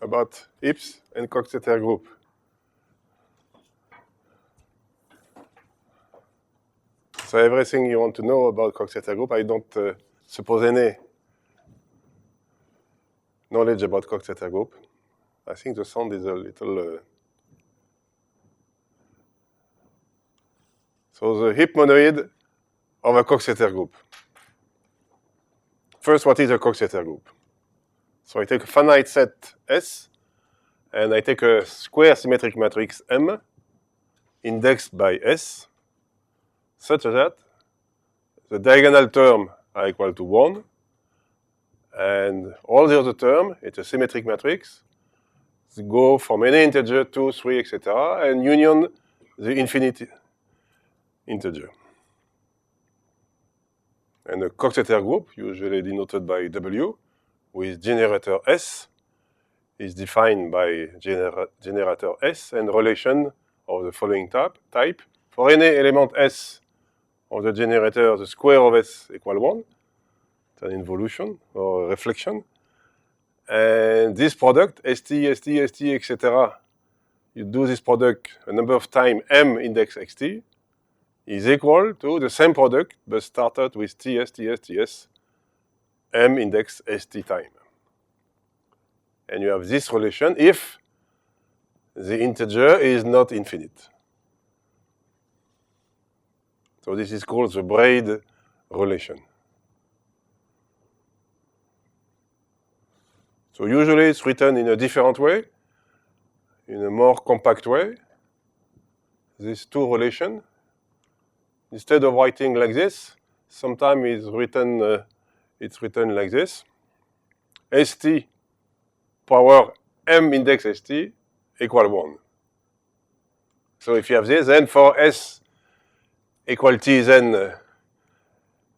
about heaps and Coxeter group. So everything you want to know about Coxeter group, I don't suppose any knowledge about Coxeter group. I think the sound is a little... So the heap monoid of a Coxeter group. First, what is a Coxeter group? So I take a finite set S, and I take a square symmetric matrix M, indexed by S, such that the diagonal terms are equal to 1, and all the other terms, it's a symmetric matrix, go from any integer, 2, 3, etc., and union the infinite integer. And a Coxeter group, usually denoted by W, with generator S, is defined by generator S and relation of the following type. For any element S of the generator, the square of S equal 1. It's an involution or a reflection. And this product, ST, ST, ST, etc., you do this product a number of times M index XT, is equal to the same product, but started with TS, TS, TS, M index ST time. And you have this relation if the integer is not infinite. So this is called the braid relation. So usually it's written in a different way, in a more compact way. These two relations. Instead of writing like this, sometimes it's written like this. ST power M index ST equal 1. So if you have this, then for S equal T, then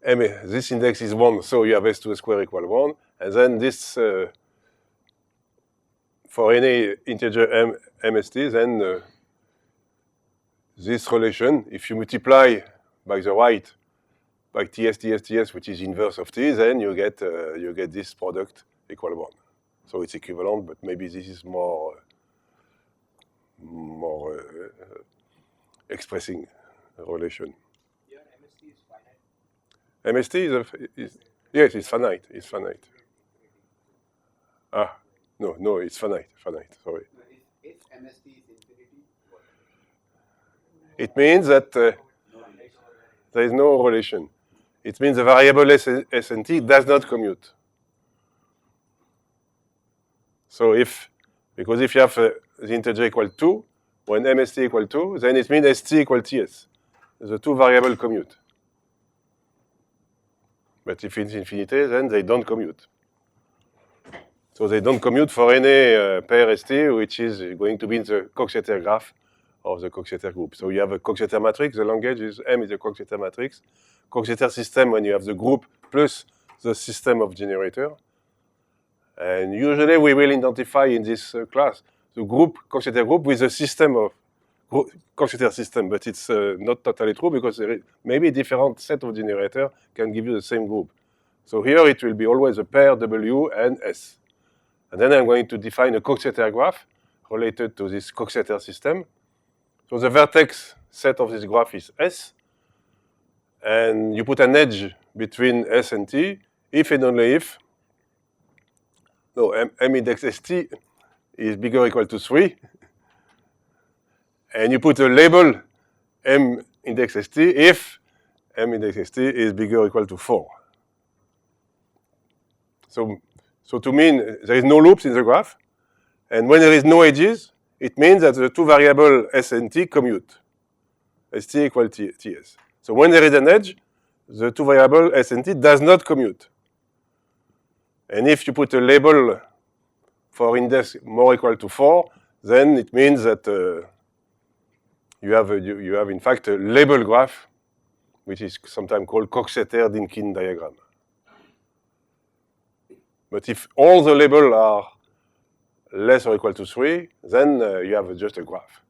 this index is 1, so you have S to the square equal 1. And then this, for any integer MST, then this relation, if you multiply by the right, by TS, TS, TS, which is inverse of T, then you get this product equal 1. So it's equivalent, but maybe this is more expressing a relation. Yeah, MST is finite. MST yes, it's finite. It's finite. No, it's finite. Sorry. If MST is infinity, what? It means that there is no relation. It means the variable S and T does not commute. So because if you have the integer equal 2, when MST equal 2, then it means ST equal TS. The two variables commute. But if it's infinity, then they don't commute. So they don't commute for any pair ST, which is going to be in the Coxeter graph of the Coxeter group. So you have a Coxeter matrix, the language is M is a Coxeter matrix. Coxeter system when you have the group plus the system of generator. And usually we will identify in this class the group, Coxeter group, with the system of Coxeter system, but it's not totally true because there is maybe a different set of generator can give you the same group. So here it will be always a pair W and S. And then I'm going to define a Coxeter graph related to this Coxeter system. So the vertex set of this graph is S. And you put an edge between S and T, if and only if M index ST is bigger or equal to 3. And you put a label M index ST if M index ST is bigger or equal to 4. So to mean there is no loops in the graph. And when there is no edges, it means that the two variables S and T commute. ST equal TS. So when there is an edge, the two variables S and T does not commute. And if you put a label for index more equal to 4, then it means that you have in fact a label graph, which is sometimes called Coxeter-Dynkin diagram. But if all the labels are less or equal to 3, then you have just a graph.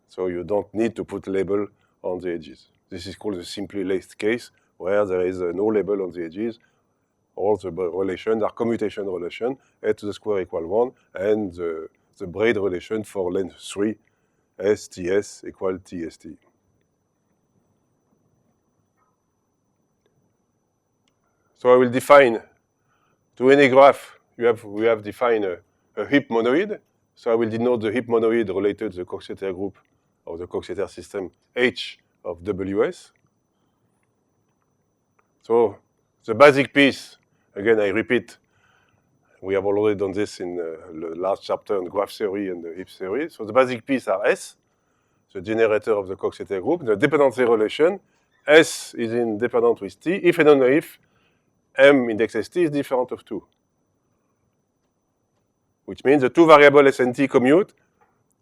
So you don't need to put label on the edges. This is called the simply laced case, where there is no label on the edges. all the relations are commutation relation, S to the square equal 1, and the braid relation for length 3, STS equal TST. So I will define, to any graph, we have defined a heap monoid. So I will denote the heap monoid related to the Coxeter group of the Coxeter system H of WS. So the basic piece, again, I repeat, we have already done this in the last chapter on graph theory and the heap theory. So the basic piece are S, the generator of the Coxeter group, the dependency relation. S is independent with T, if and only if M index ST is different of 2. Which means the two variable S and T commute.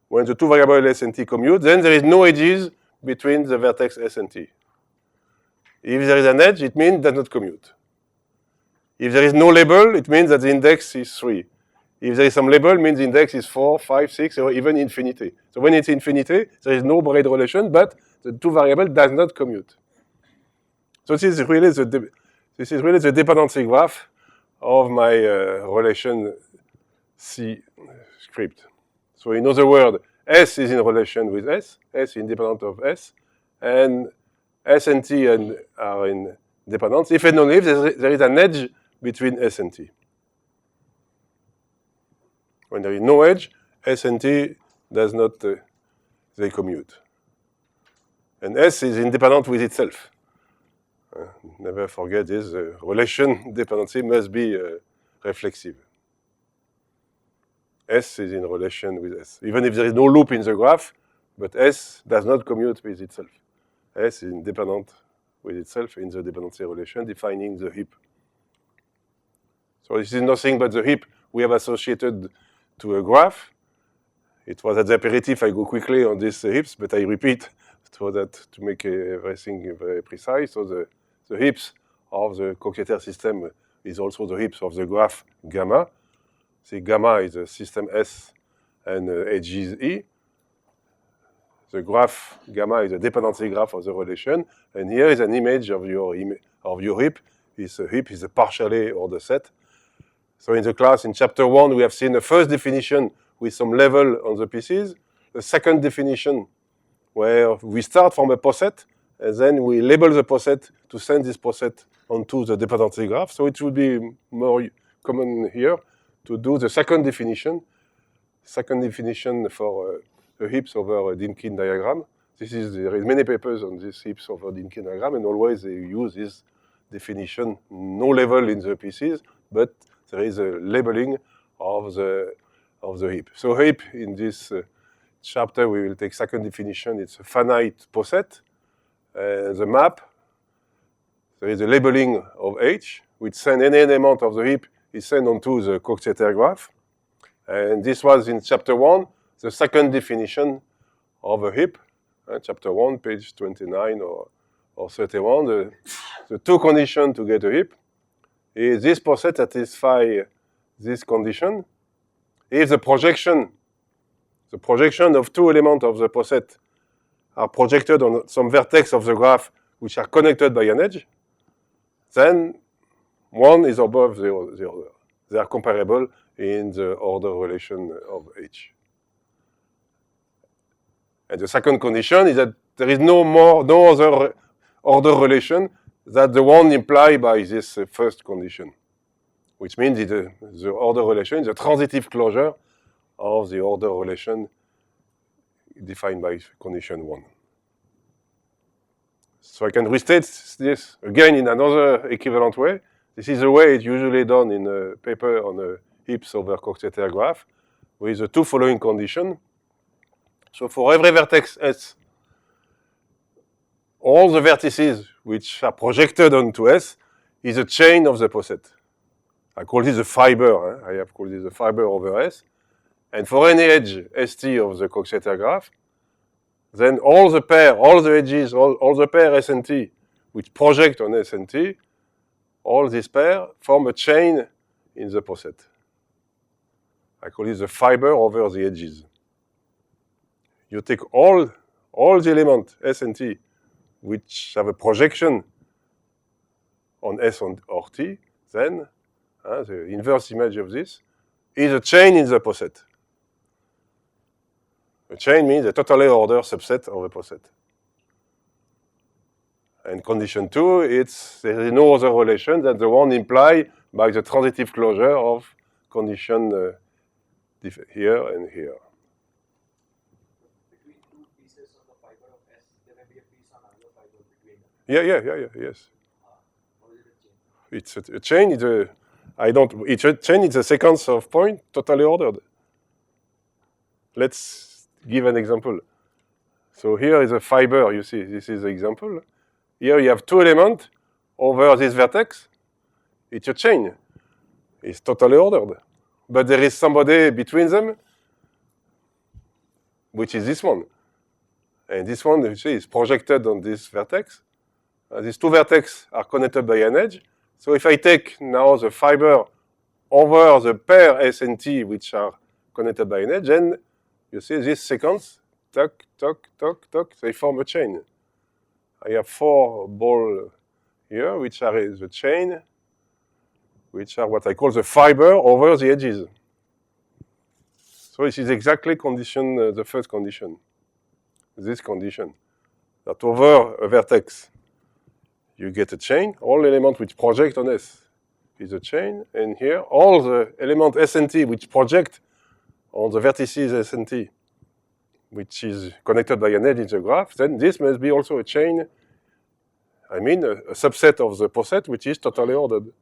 When the two variable S and T commute, then there is no edges between the vertex S and T. If there is an edge, it means it does not commute. If there is no label, it means that the index is 3. If there is some label, it means the index is 4, 5, 6, or even infinity. So when it's infinity, there is no braid relation, but the two variable does not commute. So this is really the dependency graph of my relation C script. So in other words, S is in relation with S is independent of S, and S and T are in dependence, if and only if there is an edge between S and T. When there is no edge, S and T does not, they commute. And S is independent with itself. Never forget this, relation dependency must be reflexive. S is in relation with S. Even if there is no loop in the graph, but S does not commute with itself. S is independent with itself in the dependency relation, defining the heap. So this is nothing but the heap we have associated to a graph. It was at the aperitif, I go quickly on these heaps, but I repeat so that to make everything very precise. So the heaps of the Coxeter system is also the heaps of the graph gamma. See, gamma is a system S and edge is E. The graph gamma is a dependency graph of the relation, and here is an image of your heap. This heap is a partially ordered set. So in the class, in chapter 1, we have seen the first definition with some level on the pieces. The second definition, where we start from a poset, and then we label the poset to send this poset onto the dependency graph. So it would be more common here to do the second definition for the heaps over a Dynkin diagram. There is many papers on these heaps over Dynkin diagram, and always they use this definition, no level in the pieces, but there is a labeling of the heap. So heap, in this chapter, we will take second definition. It's a finite poset. The map, there is a labeling of H, which send any element of the heap is sent onto the Coxeter graph. And this was in chapter 1, the second definition of a heap. Chapter 1, page 29 or 31. The two conditions to get a heap is this poset satisfies this condition. If the projection of two elements of the poset are projected on some vertex of the graph which are connected by an edge, then one is above the other. They are comparable in the order relation of H. And the second condition is that there is no other order relation than the one implied by this first condition, which means the order relation is a transitive closure of the order relation defined by condition 1. So I can restate this again in another equivalent way. This is the way it's usually done in a paper on a heaps over Coxeter graph with the two following conditions. So for every vertex S, all the vertices which are projected onto S is a chain of the poset. I call this a fiber. I have called this a fiber over S. And for any edge ST of the Coxeter graph, then all the edges, all the pair S and T which project on S and T, all these pairs form a chain in the poset. I call it the fiber over the edges. You take all the elements S and T which have a projection on S or T, then the inverse image of this is a chain in the poset. A chain means a totally ordered subset of a poset. And condition 2, there is no other relation than the one implied by the transitive closure of condition here and here. Between two pieces of the fiber of S, there may be a piece on another fiber between them. Yes. Or is it a chain? It's a chain. It's a chain is a sequence of points totally ordered. Let's give an example. So here is a fiber. You see, this is the example. Here you have two elements over this vertex. It's a chain. It's totally ordered. But there is somebody between them, which is this one. And this one, you see, is projected on this vertex. These two vertices are connected by an edge. So if I take now the fiber over the pair S and T, which are connected by an edge, then you see this sequence, tuck, they form a chain. I have 4 balls here, which are the chain, which are what I call the fiber over the edges. So this is exactly the first condition, this condition, that over a vertex, you get a chain. All elements which project on S is a chain. And here, all the elements S and T which project on the vertices S and T, which is connected by an edge in the graph, then this must be also a chain, a subset of the poset, which is totally ordered.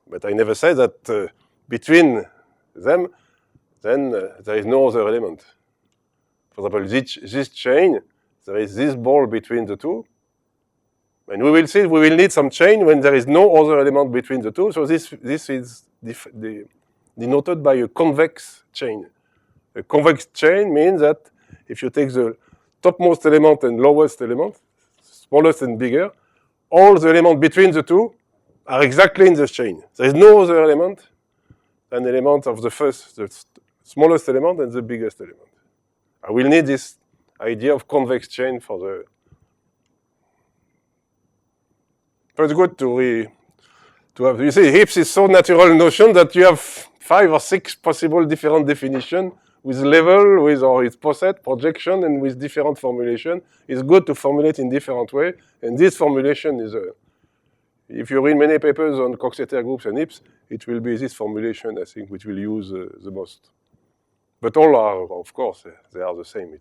But I never said that between them, then there is no other element. For example, this chain, there is this ball between the two, and we will see we will need some chain when there is no other element between the two. So this is denoted by a convex chain. A convex chain means that if you take the topmost element and lowest element, smallest and bigger, all the elements between the two are exactly in this chain. There is no other element than the element of the smallest element and the biggest element. I will need this idea of convex chain for the. But it's good to have. You see, heaps is so natural notion that you have 5 or 6 possible different definitions with level, or its poset, projection, and with different formulation. It's good to formulate in different way, and this formulation is if you read many papers on Coxeter groups and heaps, it will be this formulation, I think, which we'll use the most. But all are, of course, they are the same.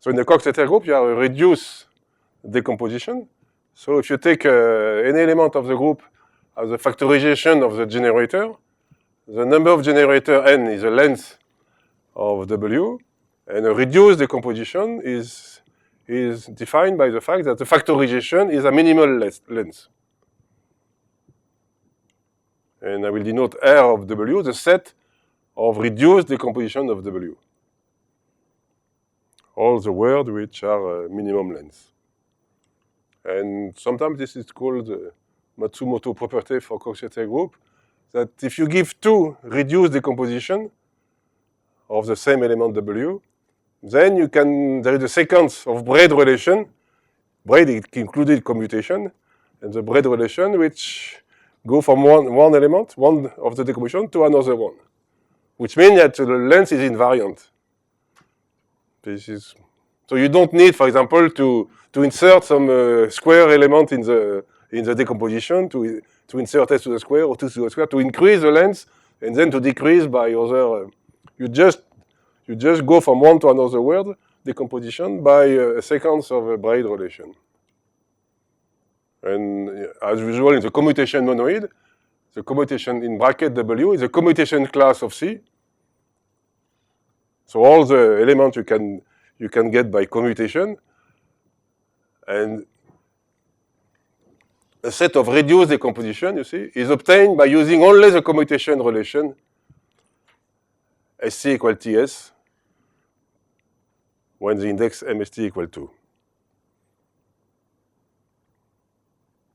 So in the Coxeter group, you have a reduced decomposition. So if you take any element of the group as a factorization of the generator, the number of generator n is the length of W, and a reduced decomposition is defined by the fact that the factorization is a minimal length. And I will denote R of W, the set of reduced decomposition of W. All the words which are minimum length. And sometimes this is called the Matsumoto property for Coxeter group, that if you give 2 reduced decomposition of the same element W, then there is a sequence of braid relation. Braid included commutation, and the braid relation which go from one element, one of the decomposition, to another one, which means that the length is invariant. So you don't need, for example, to insert some square element in the decomposition to insert S to the square or 2 to the square to increase the length and then to decrease by other. You just go from one to another word decomposition by a sequence of a braid relation. And as usual in the commutation monoid, the commutation in bracket W is a commutation class of C. So all the elements you can get by commutation, and a set of reduced decomposition, you see, is obtained by using only the commutation relation SC equal TS when the index MST equal 2.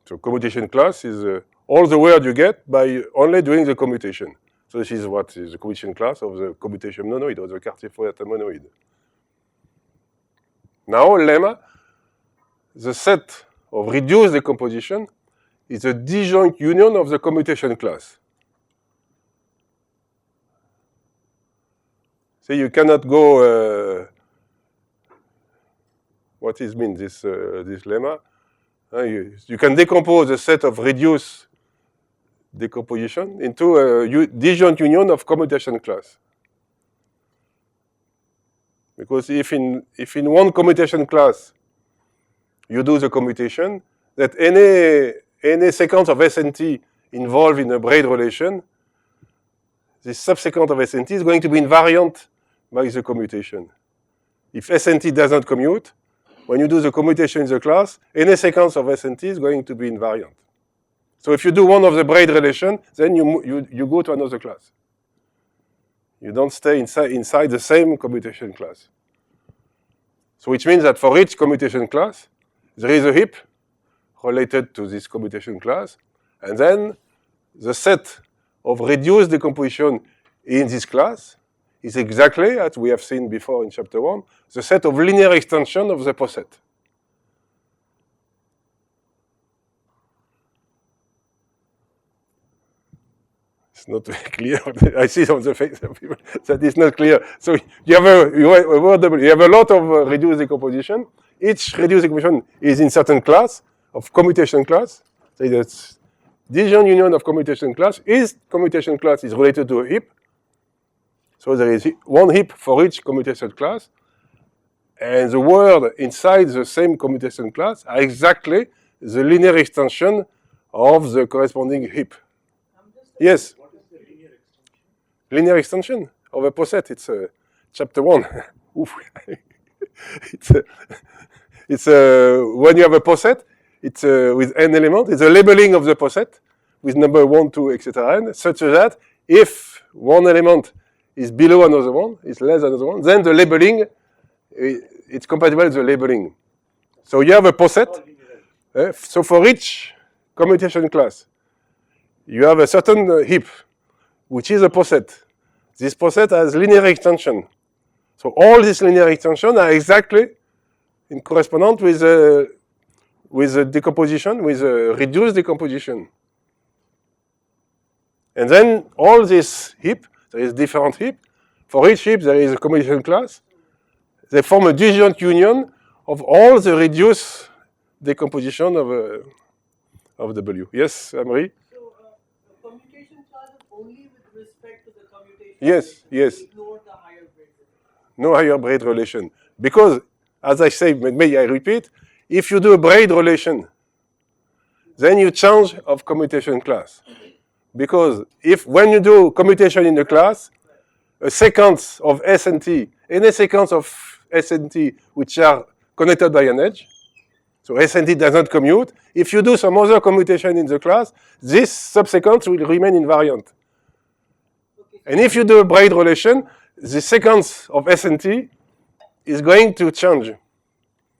So commutation class is all the words you get by only doing the commutation. So this is what is the commutation class of the commutation monoid, or the Cartier-Fourier monoid. Now, lemma, the set of reduced decomposition is the disjoint union of the commutation class. So you cannot go. What is mean this lemma? You can decompose a set of reduced decomposition into a disjoint union of commutation class. Because if in one commutation class you do the commutation, that any sequence of SNT involved in a braid relation, this subsequent of SNT is going to be invariant by the commutation. If SNT doesn't commute, when you do the commutation in the class, any sequence of SNT is going to be invariant. So if you do one of the braid relation, then you go to another class. You don't stay inside the same commutation class. So which means that for each commutation class, there is a heap related to this commutation class, and then the set of reduced decomposition in this class is exactly, as we have seen before in chapter 1, the set of linear extension of the poset. It's not very clear. I see on the face of people that it's not clear. So you have a lot of reduced decomposition. Each reduced decomposition is in certain class of commutation class. So that's disjoint union of commutation class. Each commutation class is related to a heap. So there is one heap for each commutation class. And the word inside the same commutation class are exactly the linear extension of the corresponding heap. Yes? What is the linear extension? Linear extension of a poset. It's chapter 1. It's when you have a poset, it's with n element. It's a labeling of the poset with number 1, 2, etc. n, such that if one element is below another one, is less than another one, then the labeling, it's compatible with the labeling. So you have a poset. So for each commutation class, you have a certain heap, which is a poset. This poset has linear extension. So all these linear extensions are exactly in correspondent with a decomposition, with a reduced decomposition. And then all this heap, there is different heap. For each heap, there is a commutation class. They form a disjoint union of all the reduced decomposition of W. Yes, Amri? So the commutation class is only with respect to the commutation. Yes, yes. Ignore the higher braid relation. No higher braid relation. Because, as I say, may I repeat, if you do a braid relation, then you change of commutation class. Because when you do commutation in the class, a sequence of SNT, any sequence of SNT which are connected by an edge, so SNT does not commute. If you do some other commutation in the class, this subsequence will remain invariant. Okay. And if you do a braid relation, the sequence of SNT is going to change.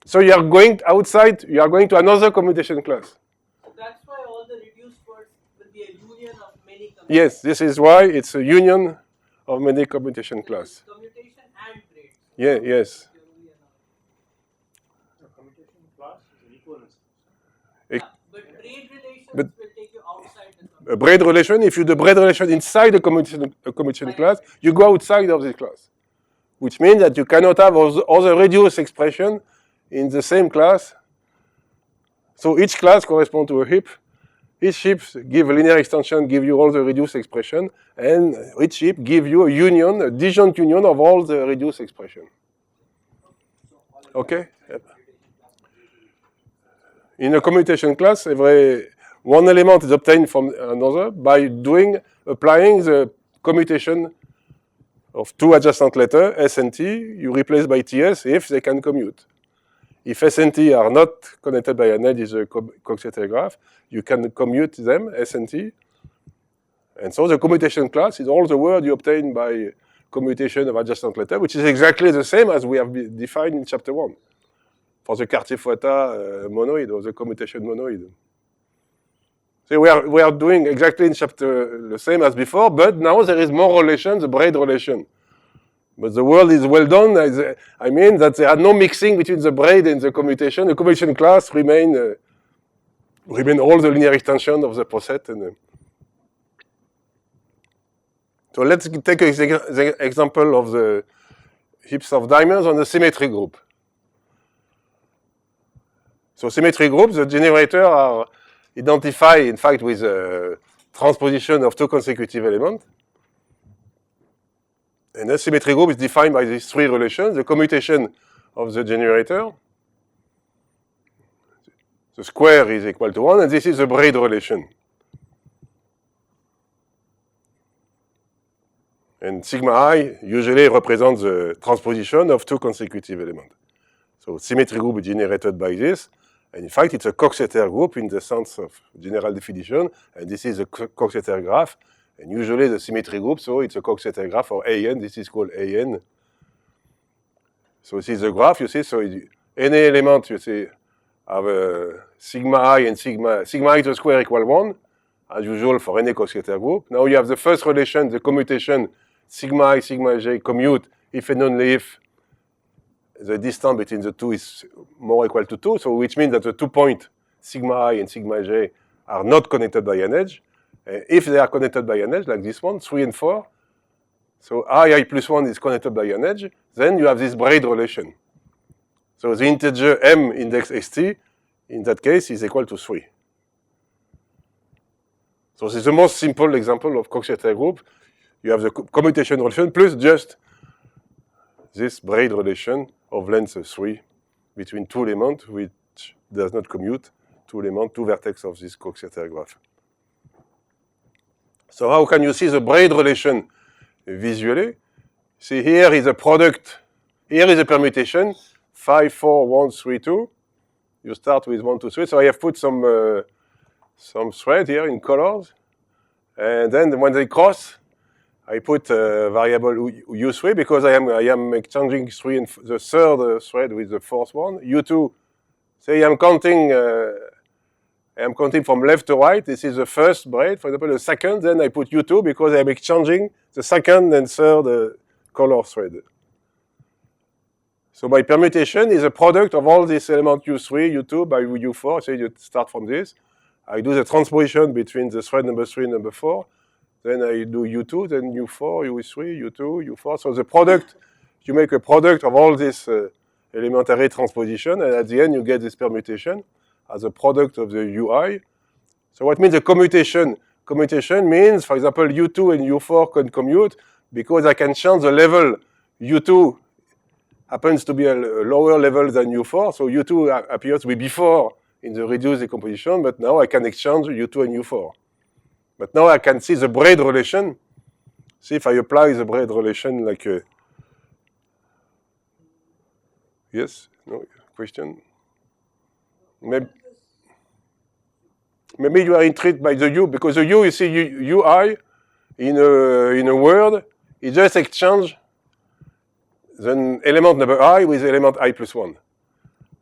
So you are going outside, you are going to another commutation class. So that's why all the reduced words will be a union of many commutations. Yes, this is why it's a union of many commutation class. Commutation and braid. Yeah, yes. The commutation class is an equivalence. Yeah, but braid relations but- will take you outside the commutation. A braid relation, if you do braid relation inside a commutation class, you go outside of this class. Which means that you cannot have other reduced expression in the same class. So each class corresponds to a heap. Each heap give a linear extension, give you all the reduced expression, and each heap give you a union, a disjoint union of all the reduced expression. Okay? Yep. In a commutation class, one element is obtained from another by applying the commutation of two adjacent letters, S and T, you replace by TS if they can commute. If S and T are not connected by an edge in the Coxeter graph, you can commute them, S and T. And so the commutation class is all the word you obtain by commutation of adjacent letter, which is exactly the same as we have defined in chapter 1 for the Cartier-Fouetta monoid or the commutation monoid. So we are doing exactly in chapter the same as before, but now there is more relation, the braid relation. But the world is well done. I mean that there are no mixing between the braid and the commutation. The commutation class remain remain all the linear extension of the poset. So let's take the example of the heaps of diamonds on the symmetry group. So symmetry groups, the generator are identified, in fact, with a transposition of two consecutive elements. And the symmetry group is defined by these three relations: the commutation of the generator, the square is equal to 1, and this is the braid relation. And sigma I usually represents the transposition of two consecutive elements. So symmetry group is generated by this, and in fact it's a Coxeter group in the sense of general definition, and this is a Coxeter graph, and usually the symmetry group, so it's a Coxeter graph for AN, this is called AN. So this is the graph, you see, so any element, you see, have a sigma I and sigma I to the square equal 1, as usual for any Coxeter group. Now you have the first relation, the commutation, sigma I, sigma j commute if and only if the distance between the two is more equal to 2, so which means that the 2 points, sigma I and sigma j, are not connected by an edge. If they are connected by an edge, like this one, 3 and 4, so I plus 1 is connected by an edge, then you have this braid relation. So the integer m index st, in that case, is equal to 3. So this is the most simple example of Coxeter group. You have the commutation relation plus just this braid relation of length 3 between two elements which does not commute, two vertex of this Coxeter graph. So how can you see the braid relation visually? See, here is a product, here is a permutation, 5, 4, 1, 3, 2. You start with 1, 2, 3. So I have put some thread here in colors. And then when they cross, I put a variable u3 because I am exchanging the third thread with the fourth one. U2, say I'm counting from left to right. This is the first braid. For example, the second, then I put U2 because I'm exchanging the second and third color thread. So my permutation is a product of all these elements U3, U2 by U4. So you start from this. I do the transposition between the thread number 3 and number 4. Then I do U2, then U4, U3, U2, U4. So the product, you make a product of all this elementary transposition, and at the end you get this permutation as a product of the UI. So what means a commutation? Commutation means, for example, U2 and U4 can commute because I can change the level. U2 happens to be a lower level than U4, so U2 appears to be before in the reduced decomposition, but now I can exchange U2 and U4. But now I can see the braid relation. See if I apply the braid relation like a... Yes? No? Question? Maybe you are intrigued by the U, because the U, you see, UI in a word, it just exchange the element number I with the element I plus 1.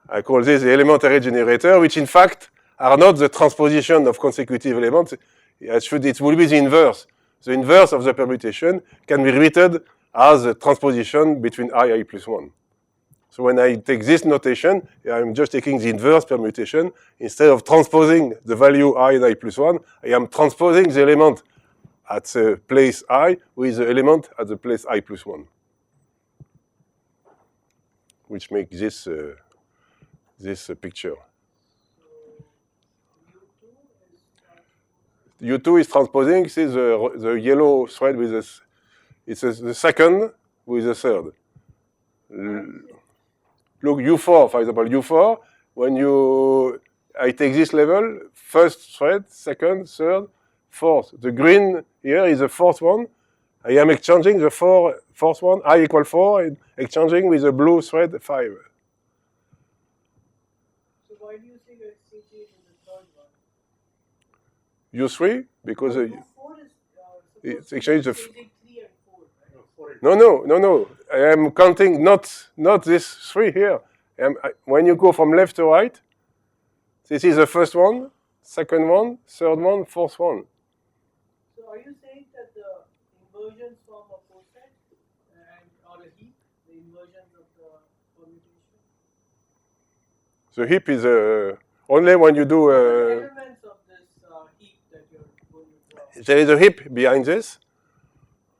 I call this the elementary generator, which in fact are not the transposition of consecutive elements. It will be the inverse. The inverse of the permutation can be written as a transposition between I plus 1. So when I take this notation, I'm just taking the inverse permutation. Instead of transposing the value I and I plus 1, I am transposing the element at the place I with the element at the place I plus 1. Which makes this picture. U2 is transposing, see the yellow thread with this, it's the second with the third. Look, U4, for example, U4, when I take this level, first thread, second, third, fourth. The green here is the fourth one. I am exchanging the fourth one, I equal 4, and exchanging with the blue thread 5. So why do you think it's CG in the third one? U3, because U4 is it's exchanged the... 3 and 4, right? No. I am counting not this 3 here. When you go from left to right, this is the first one, second one, third one, fourth one. So are you saying that the inversions form a poset or a heap, the inversions of the permutation? The heap is a... Only when you do. What are the elements of this heap that you're going to draw? There is a heap behind this.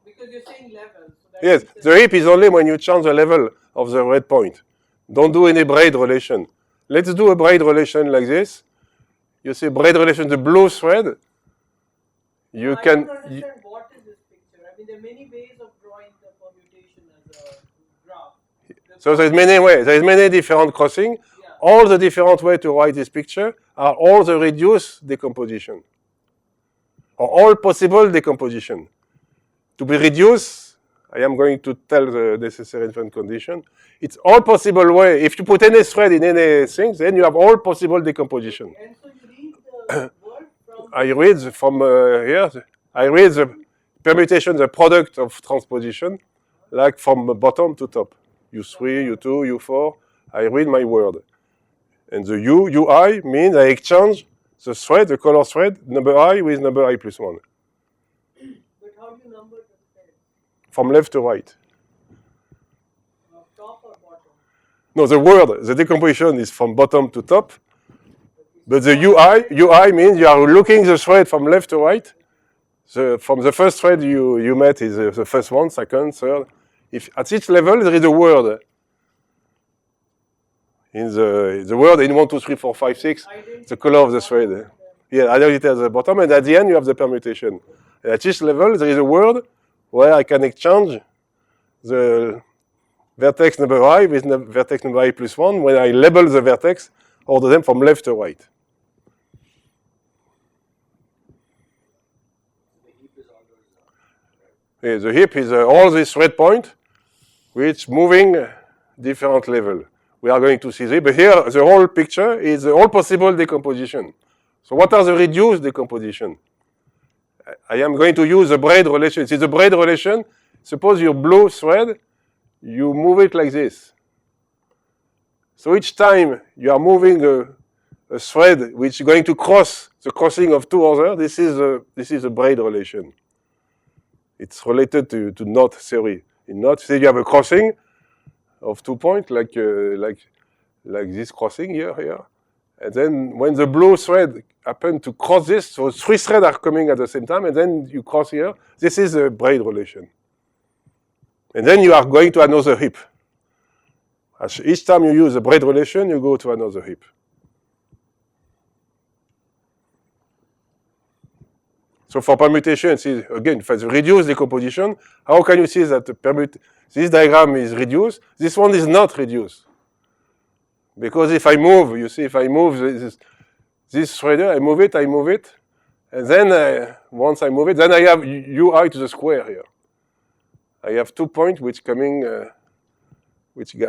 Because you're saying level. So that Yes, means that the heap is only when you change the level of the red point. Don't do any braid relation. Let's do a braid relation like this. You see braid relation, the blue thread. You I can. don't understand what is this picture. I mean, there are many ways of drawing the permutation as a graph. So there's many ways. There's many different crossing. Yeah. All the different ways to write this picture are all the reduced decomposition, or all possible decomposition. To be reduced, I am going to tell the necessary infinite condition. It's all possible way. If you put any thread in anything, then you have all possible decomposition. And so you read the word from. I read from here. I read the permutation, the product of transposition, like from bottom to top. U3, U2, U4. I read my word. And the UI means I exchange the thread, the color thread, number I with number I plus 1. But how do you number the thread? From left to right. Top or bottom? No, the word, the decomposition is from bottom to top. But the UI means you are looking the thread from left to right. From the first thread you met is the first one, second, third. If at each level there is a word. In the word in 1, 2, 3, 4, 5, 6, the color of the thread. Yeah, identity at the bottom, and at the end you have the permutation. And at each level there is a word where I can exchange the vertex number I with vertex number I plus 1 when I label the vertex, order them from left to right. Yeah, the heap is all this red point, which moving different level. We are going to see this, but here the whole picture is all possible decomposition. So what are the reduced decomposition? I am going to use the braid relation. See the braid relation, suppose your blue thread, you move it like this. So each time you are moving a thread which is going to cross the crossing of two others, this is a braid relation. It's related to knot theory. In knot theory, you have a crossing of 2 points, like this crossing here. And then when the blue thread happens to cross this, so 3 threads are coming at the same time, and then you cross here. This is a braid relation. And then you are going to another heap. Each time you use a braid relation, you go to another heap. So for permutation, see, again, for the reduced decomposition, how can you see that this diagram is reduced? This one is not reduced. Because if I move, you see, if I move this threader, I move it, and then once I move it, then I have UI to the square here. I have 2 points which are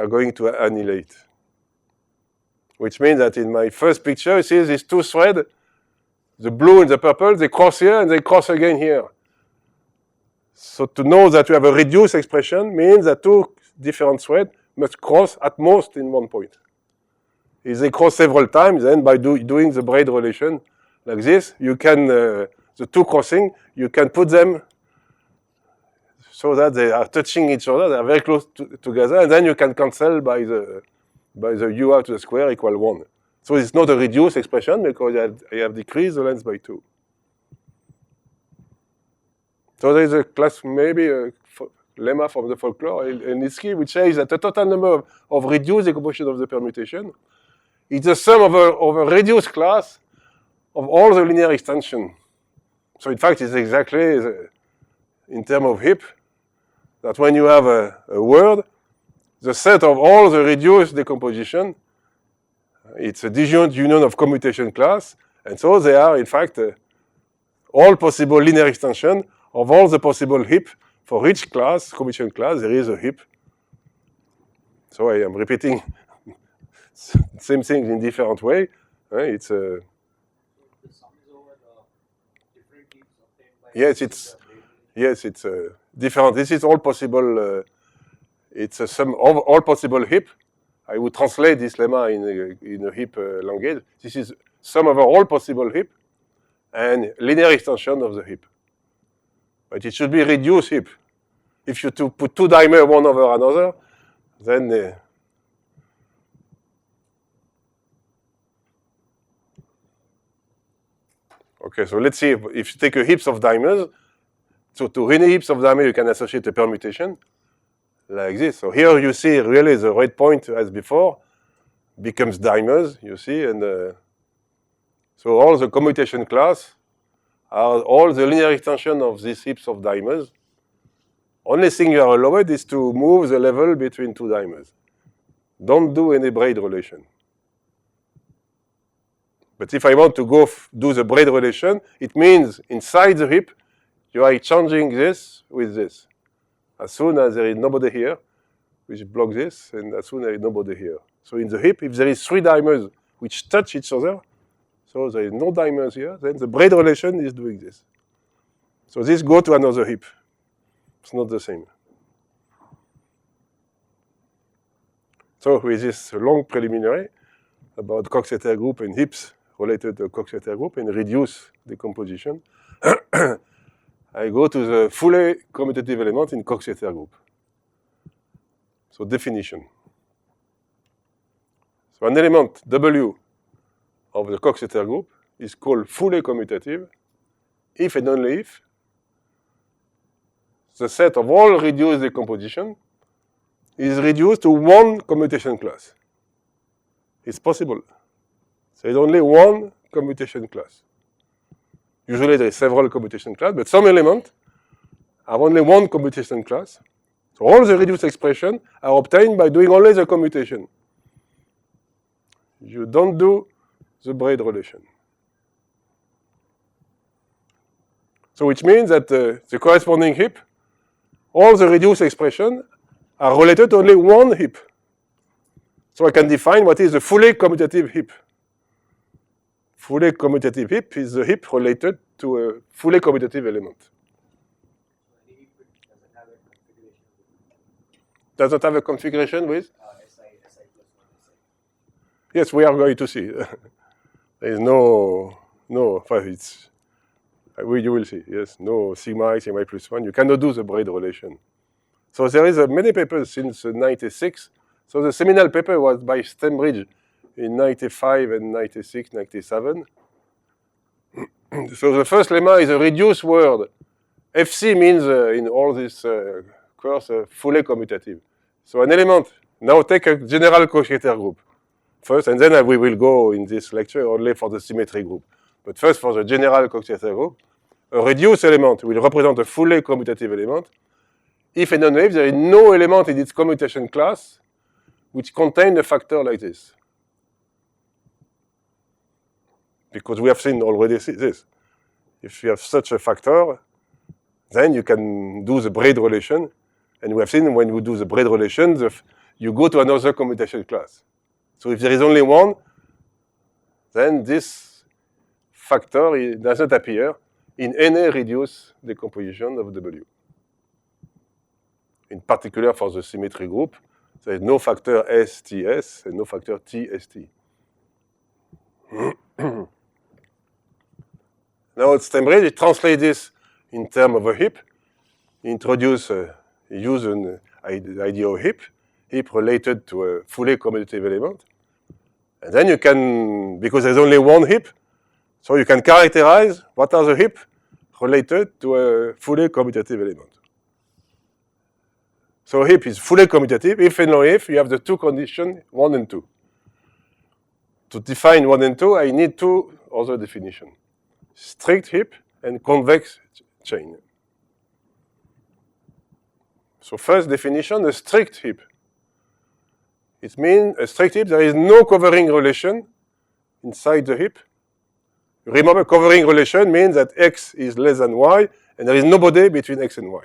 going to annihilate. Which means that in my first picture, you see these 2 threads, the blue and the purple, they cross here and they cross again here. So to know that you have a reduced expression means that 2 different threads must cross at most in 1 point. If they cross several times, then by doing the braid relation like this, you can, the 2 crossing, you can put them so that they are touching each other, they are very close together, and then you can cancel by the UI to the square equal 1. So it's not a reduced expression because I have decreased the length by 2. So there is a class, maybe a lemma from the folklore, Nitsky, which says that the total number of reduced decomposition of the permutation is the sum of a reduced class of all the linear extension. So in fact, it's exactly in terms of heap that when you have a word, the set of all the reduced decomposition, it's a disjoint union of commutation class, and so they are, in fact, all possible linear extension of all the possible heap. For each class, commutation class, there is a heap. So I am repeating same thing in different way. It's The sum is over the different heaps obtained by. yes, it's different. This is all possible. It's a sum of all possible heap. I would translate this lemma in a heap language. This is sum over all possible heap and linear extension of the heap. But it should be reduced heap. If you put 2 dimers one over another, then Okay, so let's see if you take a heaps of dimers. So to any heaps of dimers, you can associate a permutation like this. So here you see really the red point as before becomes dimers, you see, and so all the commutation class are all the linear extension of these heaps of dimers. Only thing you are allowed is to move the level between two dimers. Don't do any braid relation. But if I want to go do the braid relation, it means inside the heap, you are exchanging this with this. As soon as there is nobody here, which blocks this, and as soon as there is nobody here. So in the heap, if there is three dimers which touch each other, so there is no dimers here, then the braid relation is doing this. So this go to another heap. It's not the same. So with this long preliminary about Coxeter group and heaps related to Coxeter group and reduce decomposition, I go to the fully commutative element in Coxeter group. So definition. So an element W of the Coxeter group is called fully commutative if and only if the set of all reduced decomposition is reduced to one commutation class. It's possible. There is only one commutation class. Usually there is several commutation classes, but some elements have only one commutation class. So all the reduced expressions are obtained by doing only the commutation. You don't do the braid relation. So which means that the corresponding heap, all the reduced expressions are related to only one heap. So I can define what is a fully commutative heap. Fully commutative heap is a heap related to a fully commutative element. Any heap doesn't have a configuration. Does not have a configuration with? SI plus 1 SI. Yes, we are going to see. There is no, it's, you will see, yes, no sigma I, sigma I plus 1. You cannot do the braid relation. So there is many papers since 96. So the seminal paper was by Stembridge in 95 and 96, 97. So the first lemma is a reduced word. FC means in all this course fully commutative. So an element, now take a general Coxeter group first, and then we will go in this lecture only for the symmetry group. But first for the general Coxeter group, a reduced element will represent a fully commutative element if and only if there is no element in its commutation class which contain a factor like this. Because we have seen already this. If you have such a factor, then you can do the braid relation. And we have seen when you do the braid relation, you go to another commutation class. So if there is only one, then this factor doesn't appear in any reduced decomposition of W. In particular for the symmetry group, there is no factor STS and no factor TST. Now Stembridge translate this in terms of a heap, use an idea of heap related to a fully commutative element. And then you can, because there's only one heap, so you can characterize what are the heap related to a fully commutative element. So a heap is fully commutative if and only if you have the two conditions, 1 and 2. To define 1 and 2, I need two other definitions. Strict heap and convex chain. So first definition, a strict heap. It means a strict heap, there is no covering relation inside the heap. Remember, covering relation means that x is less than y, and there is nobody between x and y.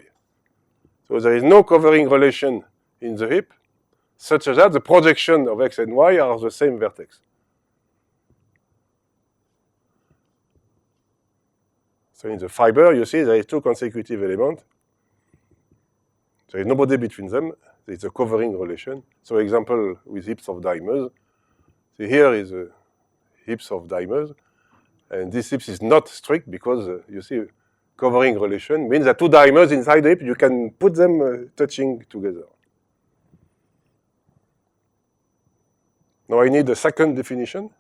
So there is no covering relation in the heap, such that the projection of x and y are the same vertex. So in the fiber, you see there is two consecutive elements. There is nobody between them. There is a covering relation. So example with heaps of dimers. So here is a heaps of dimers. And this heap is not strict because you see covering relation means that two dimers inside the heap, you can put them touching together. Now I need a second definition.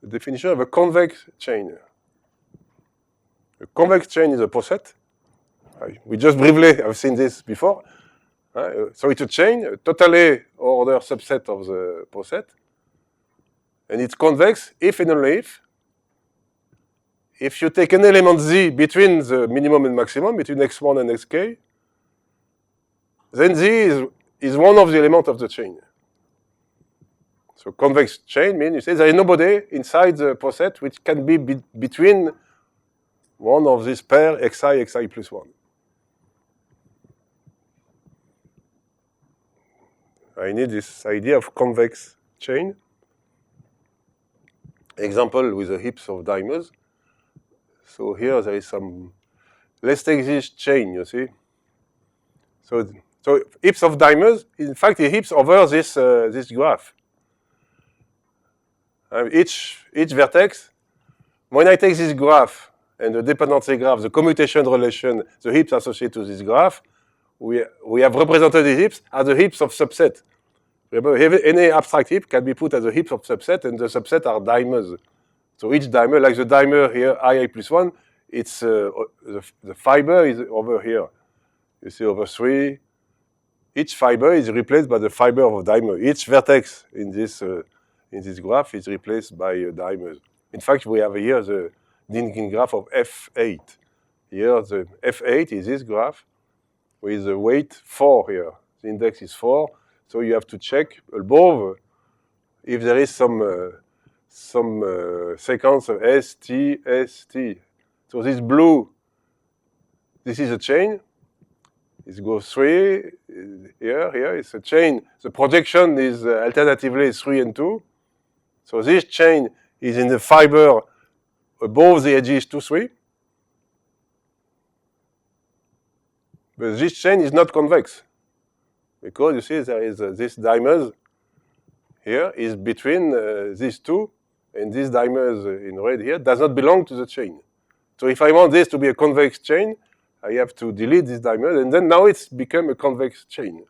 The definition of a convex chain. A convex chain is a poset. We just briefly have seen this before. So it's a chain, a totally ordered subset of the poset. And it's convex if and only if you take an element z between the minimum and maximum, between x1 and xk, then z is one of the elements of the chain. So convex chain means you say there is nobody inside the poset which can be between one of these pair xi plus 1. I need this idea of convex chain. Example with the heaps of dimers. So here there is some, let's take this chain, you see. So heaps of dimers, in fact, it heaps over this, this graph. Each vertex, when I take this graph and the dependency graph, the commutation relation, the heaps associated to this graph, we have represented the heaps as the heaps of subset. Remember, any abstract heap can be put as a heap of subset, and the subset are dimers. So each dimer, like the dimer here, I plus 1, it's the fiber is over here. You see over 3. Each fiber is replaced by the fiber of a dimer. Each vertex in this graph is replaced by dimers. In fact, we have here the Dynkin graph of F8. Here, the F8 is this graph with the weight 4 here. The index is 4. So you have to check above if there is some sequence of S, T, S, T. So this blue, this is a chain. It goes 3, here it's a chain. The projection is alternatively 3 and 2. So this chain is in the fiber above the edges 2, 3. But this chain is not convex. Because you see there is this dimers here is between these two, and this dimers in red here does not belong to the chain. So if I want this to be a convex chain, I have to delete this dimer, and then now it's become a convex chain.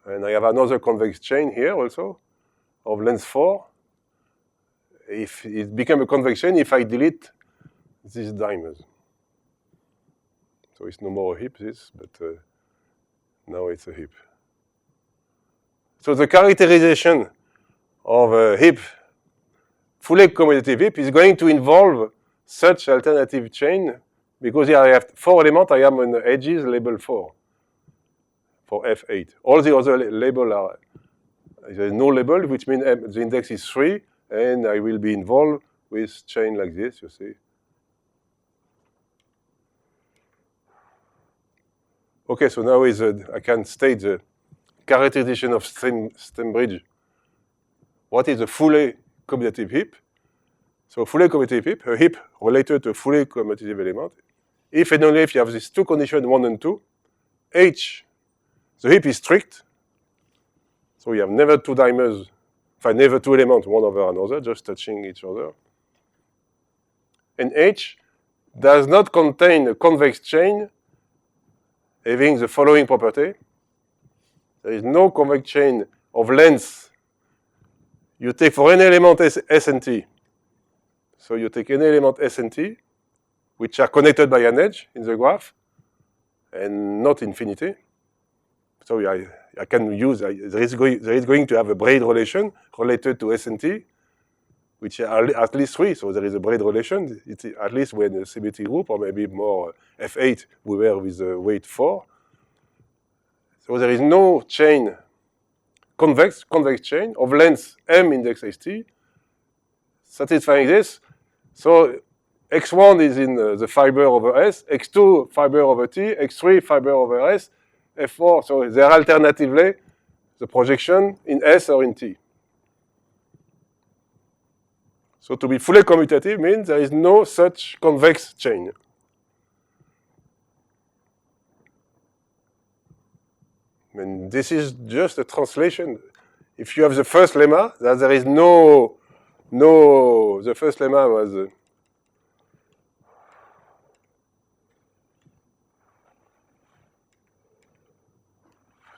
And I have another convex chain here also, of length 4. If it becomes a convex chain, if I delete these dimers. So it's no more a heap, this, but now it's a heap. So the characterization of a heap, fully commutative heap, is going to involve such alternative chain, because here I have 4 elements, I am on the edges label 4 for F8. All the other labels are, there is no label, which means the index is 3, and I will be involved with chain like this, you see. Okay, so now I can state the characterization of Stembridge. What is a fully commutative heap? So fully commutative heap, a heap related to a fully commutative element. If and only if you have these two conditions, 1 and 2, H, the heap is strict. So you have never two dimers, never two elements, one over another, just touching each other. And H does not contain a convex chain having the following property. There is no convex chain of length. You take for any element S and T. So you take any element S and T, which are connected by an edge in the graph, and not infinity. So I can use, there is going to have a braid relation related to S and T, which are at least 3. So there is a braid relation. It's at least when a symmetry group, or maybe more F8, we were with the weight 4. So there is no chain, convex chain of length M index ST, satisfying this. So X1 is in the fiber over S, X2 fiber over T, X3 fiber over S, F4. So they are alternatively the projection in S or in T. So to be fully commutative means there is no such convex chain. And this is just a translation. If you have the first lemma, that there is the first lemma was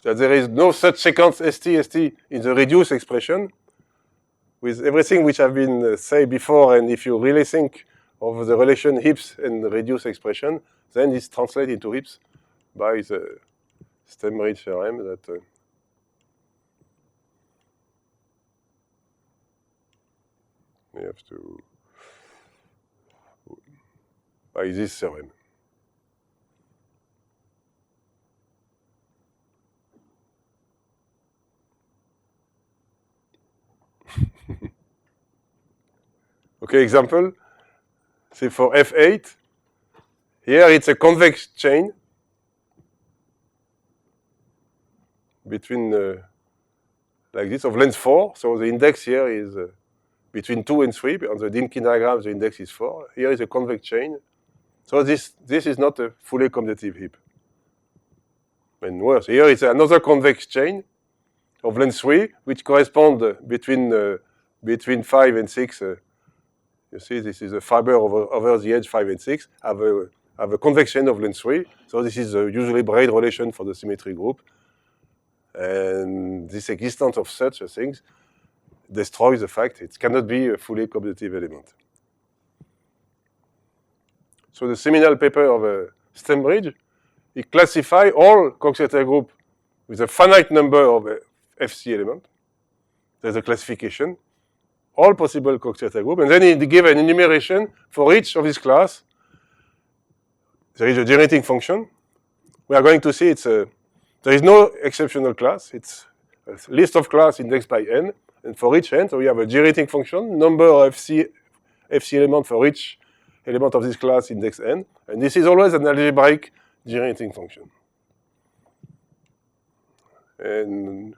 that there is no such sequence ST in the reduced expression, with everything which have been said before, and if you really think of the relation heaps and reduce expression, then it's translated into heaps by the Stemridge theorem that we have to, by this theorem. Okay, example. See, for F8, here it's a convex chain between, like this, of length 4. So the index here is between 2 and 3. On the Dedekind diagram, the index is 4. Here is a convex chain. So this is not a fully commutative heap. And worse, here is another convex chain of length 3, which correspond between 5 and 6. You see, this is a fiber over the edge 5 and 6, have a convex chain of length 3. So this is usually braid relation for the symmetry group. And this existence of such things destroys the fact it cannot be a fully commutative element. So the seminal paper of Stemridge, he classifies all Coxeter group with a finite number of FC elements. There's a classification, all possible Coxeter group, and then he gives an enumeration for each of this class. There is a generating function. We are going to see there is no exceptional class. It's a list of class indexed by n, and for each n, so we have a generating function, number of FC element for each element of this class index n, and this is always an algebraic generating function. And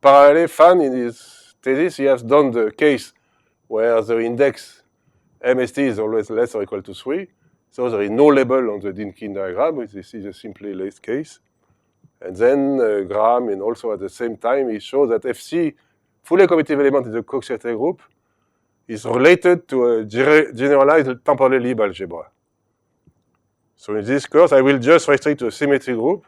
parallelly, Fan, in his thesis, he has done the case where the index MST is always less or equal to 3, so there is no label on the Dedekind diagram, which this is a simply laced case. And then Graham, and also at the same time, he shows that FC, fully commutative element in the Coxeter group, is related to a generalized temporally Lieb algebra. So in this course, I will just restrict to a symmetry group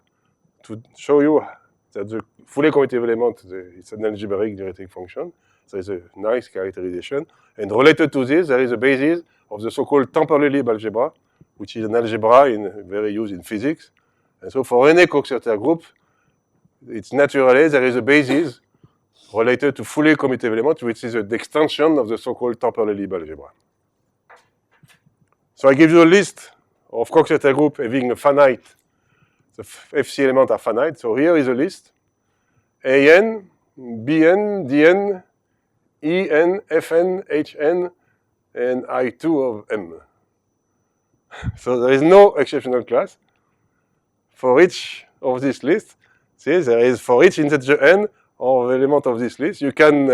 to show you that the fully commutative element is an algebraic generating function. So it's a nice characterization. And related to this, there is a basis of the so-called temporally Lieb algebra, which is an algebra very used in physics. And so for any Coxeter group, it's naturally there is a basis related to fully commutative element, which is the extension of the so-called temporally Lieb algebra. So I give you a list of Coxeter group having a finite, the FC elements are finite. So here is a list: AN, BN, DN, EN, FN, HN, and I2 of M. So there is no exceptional class. For each of this list, see, there is for each integer n of element of this list, you can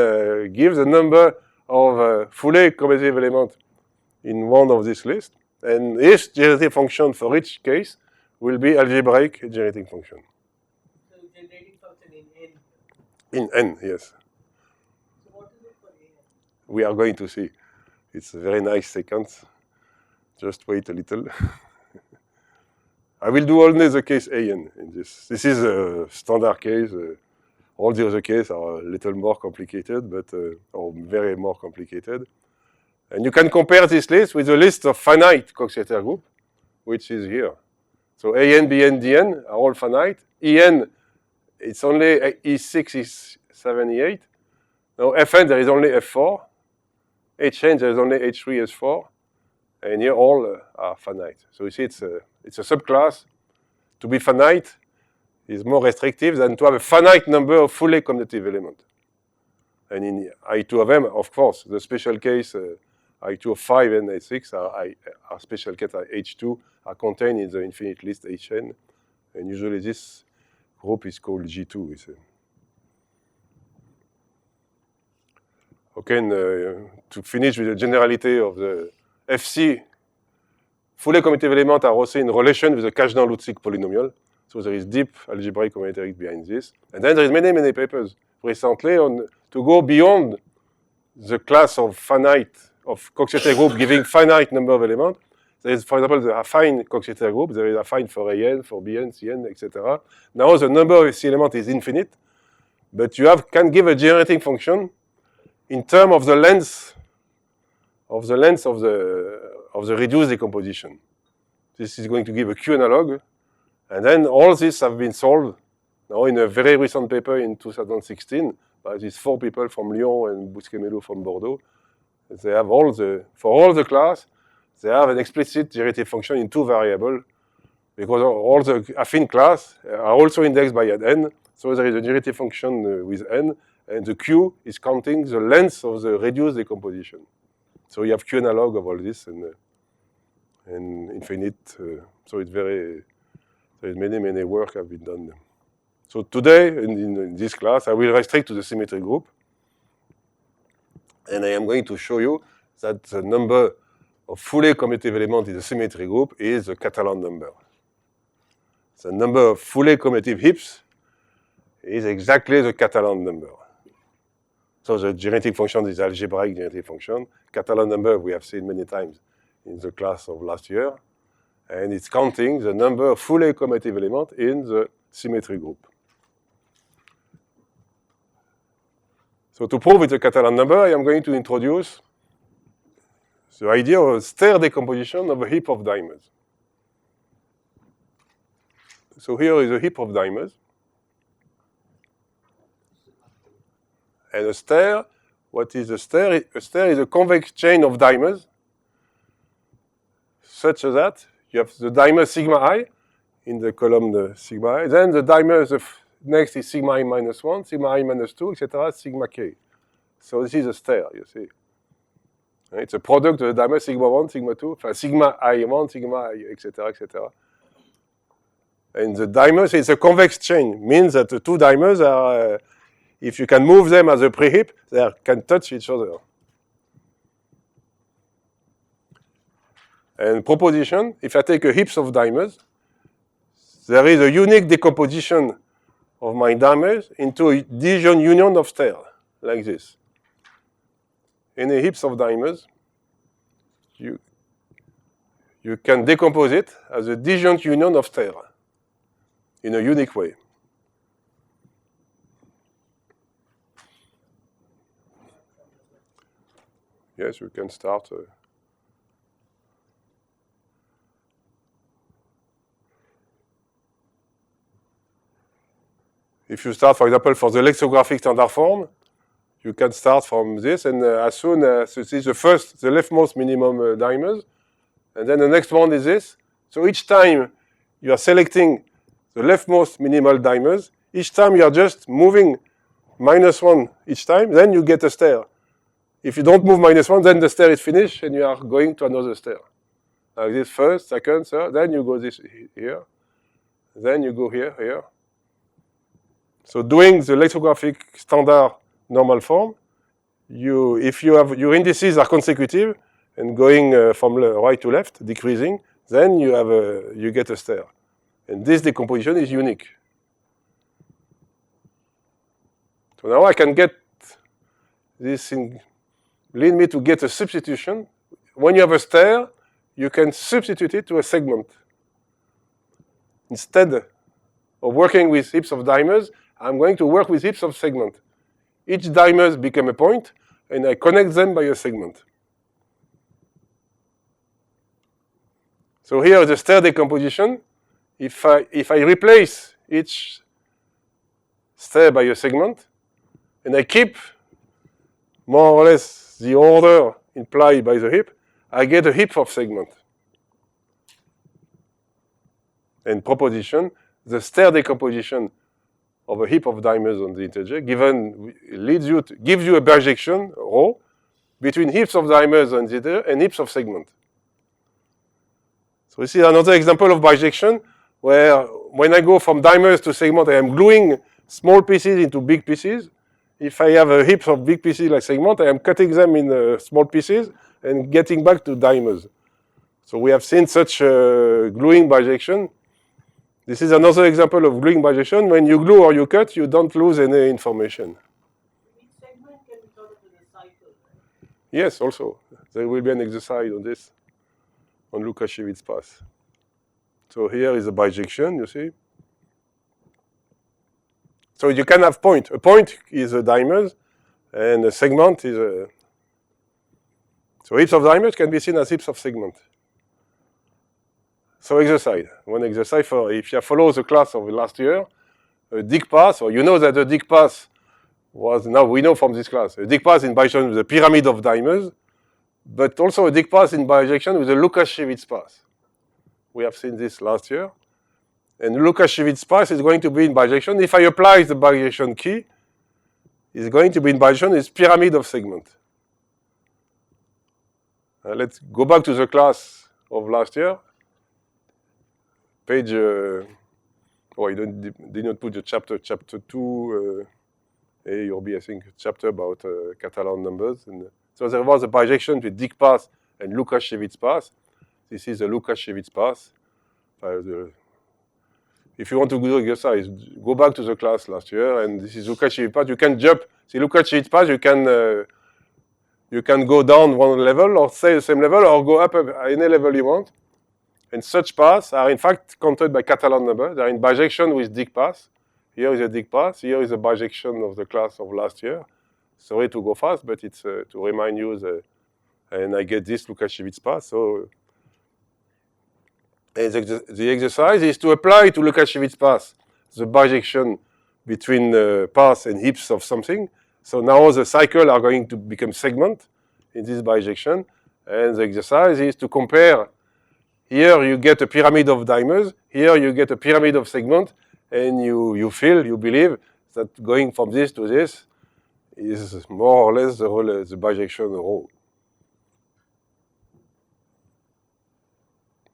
give the number of fully commutative element in one of this list, and each generating function for each case will be algebraic generating function. So generating function in n. In n, yes. So what is it for an? We are going to see. It's a very nice sequence. Just wait a little. I will do only the case AN in this. This is a standard case. All the other cases are a little more complicated, but or very more complicated. And you can compare this list with the list of finite Coxeter group, which is here. So AN, BN, DN are all finite. EN, it's only E6, E7, E8. Now FN, there is only F4. HN, there is only H3, S4. And here all are finite. So you see it's a subclass. To be finite is more restrictive than to have a finite number of fully commutative elements. And in I2 of M, of course, the special case I2 of 5 and H6 are special case H2 are contained in the infinite list Hn. And usually this group is called G2. Okay, and to finish with the generality of the FC, fully commutative elements are also in relation with the Kazhdan-Lutzig polynomial. So there is deep algebraic combinatorics behind this. And then there is many papers recently on to go beyond the class of finite, of Coxeter group giving finite number of elements. There is, for example, the affine Coxeter group. There is affine for AN, for BN, CN, etc. Now the number of FC elements is infinite, but you can give a generating function in terms of the length of of the reduced decomposition. This is going to give a Q analog. And then all this have been solved now in a very recent paper in 2016 by these 4 people from Lyon and Bousquet-Mello from Bordeaux. They have for all the class, they have an explicit derivative function in 2 variables because all the affine class are also indexed by an n. So there is a derivative function with n, and the Q is counting the length of the reduced decomposition. So you have Q analog of all this and infinite. So it's very, there's many work have been done. So today, in this class, I will restrict to the symmetry group. And I am going to show you that the number of fully commutative elements in the symmetry group is the Catalan number. The number of fully commutative heaps is exactly the Catalan number. So the genetic function is algebraic genetic function. Catalan number we have seen many times in the class of last year. And it's counting the number of fully commutative elements in the symmetry group. So to prove it's a Catalan number, I am going to introduce the idea of a steric decomposition of a heap of dimers. So here is a heap of dimers. And a stair, what is a stair? A stair is a convex chain of dimers, such that you have the dimer sigma I in the column the sigma I. Then the dimer next is sigma I minus 1, sigma I minus 2, etc., sigma k. So this is a stair, you see. It's a product of the dimer sigma 1, sigma 2, sigma I1, sigma I, etc., etc. And the dimers, it's a convex chain, means that the 2 dimers are, if you can move them as a preheap, they can touch each other. And proposition, if I take a heap of dimers, there is a unique decomposition of my dimers into a disjoint union of stair, like this. In a heap of dimers, you can decompose it as a disjoint union of stair in a unique way. Yes, you can start. If you start, for example, for the lexicographic standard form, you can start from this, and as soon as this is the leftmost minimum dimers, and then the next one is this. So each time you are selecting the leftmost minimal dimers, each time you are just moving -1 each time, then you get a stair. If you don't move -1, then the stair is finished, and you are going to another stair. Like this, first, second, third, then you go this here, then you go here. So doing the lexicographic standard normal form, if your indices are consecutive and going from right to left, decreasing, then you get a stair. And this decomposition is unique. So now I can get this lead me to get a substitution. When you have a stair, you can substitute it to a segment. Instead of working with heaps of dimers, I'm going to work with heaps of segments. Each dimers become a point, and I connect them by a segment. So here is the stair decomposition. If I replace each stair by a segment, and I keep more or less the order implied by the heap, I get a heap of segments. And proposition, the stair decomposition of a heap of dimers on the integer gives you a bijection, rho, between heaps of dimers on the integer and heaps of segments. So this is another example of bijection, where when I go from dimers to segment, I am gluing small pieces into big pieces. If I have a heap of big pieces like segment, I am cutting them in small pieces and getting back to dimers. So we have seen such gluing bijection. This is another example of gluing bijection. When you glue or you cut, you don't lose any information. Each segment can be thought of as a cycle, right? Yes, also. There will be an exercise on this, on Lukasiewicz path. So here is a bijection, you see. So you can have point. A point is a dimers, and a segment is a... So heaps of dimers can be seen as heaps of segments. So exercise. One exercise for if you follow the class of last year, a dig path, or you know that the dig path was, now we know from this class, a dig path in bijection with a pyramid of dimers, but also a dig path in bijection with a Lukasiewicz path. We have seen this last year. And Lukasiewicz path is going to be in bijection. If I apply the bijection key, it's going to be in bijection with pyramid of segment. Let's go back to the class of last year. Page, I did not put the chapter 2, A or B, I think, chapter about Catalan numbers. And so there was a bijection with dig path and Lukasiewicz path. This is the Lukasiewicz path. If you want to do exercise, go back to the class last year, and this is Lukasiewicz path. You can jump. See, Lukasiewicz path, you can go down one level or stay the same level or go up any level you want. And such paths are in fact counted by Catalan number. They are in bijection with dig path. Here is a dig path. Here is a bijection of the class of last year. Sorry to go fast, but it's to remind you and I get this Lukasiewicz path. So and the exercise is to apply to Lukasiewicz path the bijection between paths and heaps of something. So now the cycle are going to become segment in this bijection. And the exercise is to compare. Here you get a pyramid of dimers. Here you get a pyramid of segment. And you believe that going from this to this is more or less the bijection rho.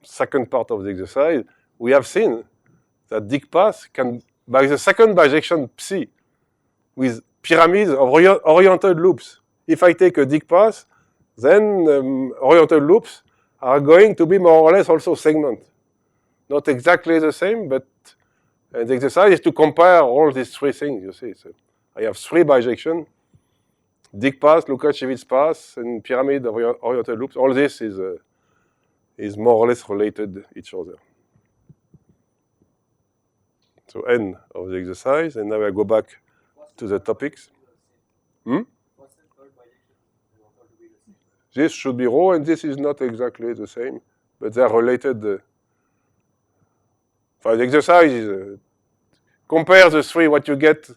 Second part of the exercise, we have seen that dig path can, by the second bijection psi, with pyramids of oriented loops. If I take a dig path, then oriented loops are going to be more or less also segment. Not exactly the same, but the exercise is to compare all these three things, you see. So I have three bijection, dig path, Lukasiewicz path, and pyramid of oriented loops. All this is more or less related each other. So end of the exercise, and now I go back to the topics. What's the third bijection? You want to be the same? This should be rho, and this is not exactly the same, but they are related. The exercise is compare the three, what you get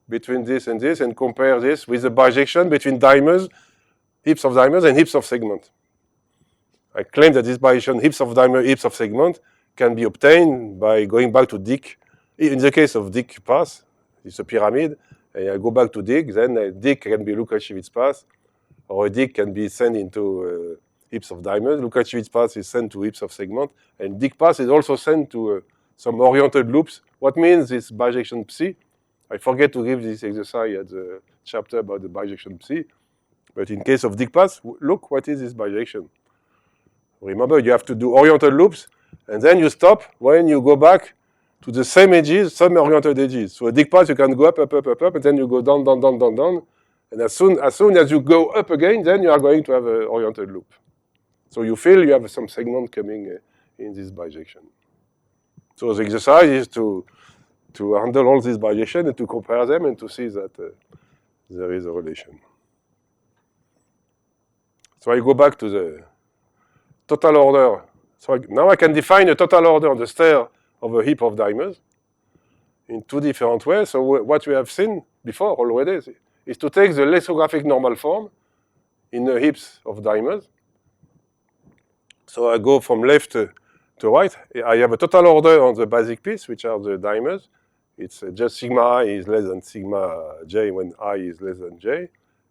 between this, and compare this with the bijection between dimers, heaps of dimers, and heaps of segment. I claim that this bijection, heaps of dimer, heaps of segment, can be obtained by going back to dig. In the case of dig path, it's a pyramid, and I go back to dig, then a dig can be Lukasiewicz path, or a dig can be sent into heaps of dimers. Lukasiewicz path is sent to heaps of segment, and dig path is also sent to some oriented loops. What means this bijection psi? I forget to give this exercise at the chapter about the bijection psi, but in case of dig path, look, what is this bijection? Remember, you have to do oriented loops, and then you stop when you go back to the same edges, some oriented edges. So a dig path, you can go up, and then you go down, down, down, down, down. And as soon as you go up again, then you are going to have an oriented loop. So you feel you have some segment coming in this bijection. So the exercise is to handle all these bijections and to compare them and to see that there is a relation. So I go back to the total order. So now I can define a total order on the stair of a heap of dimers in two different ways. So what we have seen before already is to take the lithographic normal form in the heaps of dimers. So I go from left to right. I have a total order on the basic piece, which are the dimers. It's just sigma I is less than sigma j when I is less than j.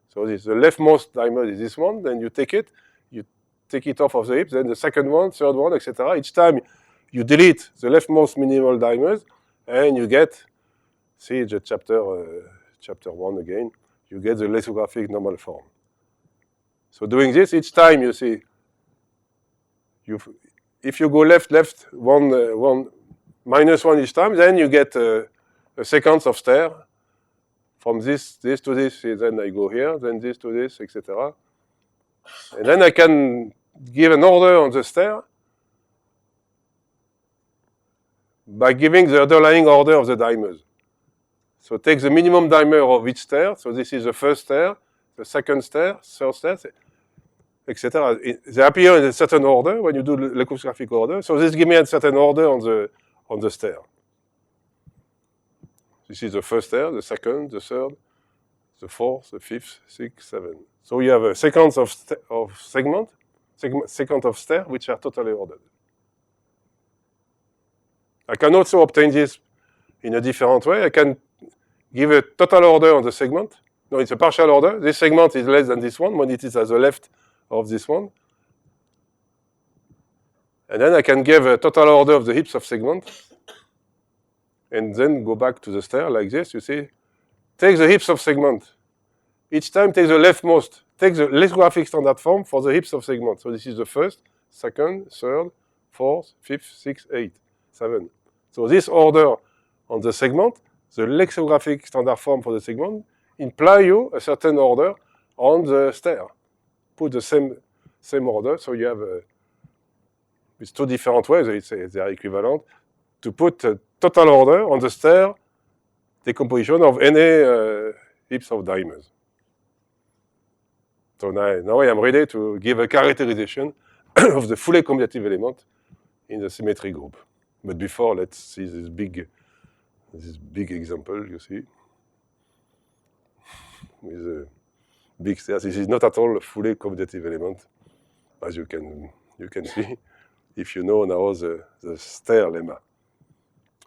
So the leftmost dimer is this one. Then you take it off of the heap. Then the second one, third one, etc. Each time you delete the leftmost minimal dimers, and you get, see the chapter 1 again, you get the lithographic normal form. So doing this, each time you see, if you go left, one minus 1 each time, then you get a sequence of stair. From this to this, then I go here, then this to this, etc. And then I can give an order on the stair by giving the underlying order of the dimers. So take the minimum dimer of each stair. So this is the first stair, the second stair, third stair. etc. They appear in a certain order when you do the lexicographic order. So this gives me a certain order on the stair. This is the first stair, the second, the third, the fourth, the fifth, sixth, seventh. So you have a sequence of segment of stair which are totally ordered. I can also obtain this in a different way. I can give a total order on the segment. No, it's a partial order. This segment is less than this one when it is at the left of this one. And then I can give a total order of the heaps of segment. And then go back to the stair like this, you see. Take the heaps of segment. Each time take the leftmost. Take the lexicographic standard form for the heaps of segment. So this is the first, second, third, fourth, fifth, sixth, eighth, seven. So this order on the segment, the lexicographic standard form for the segment, imply you a certain order on the stair. Put the same order, so you have it's two different ways, they are equivalent, to put a total order on the stair decomposition of any heaps of dimers. So now I am ready to give a characterization of the fully commutative element in the symmetry group. But before, let's see this big example, you see, with a big stair. This is not at all a fully commutative element, as you can see, if you know now the stair lemma.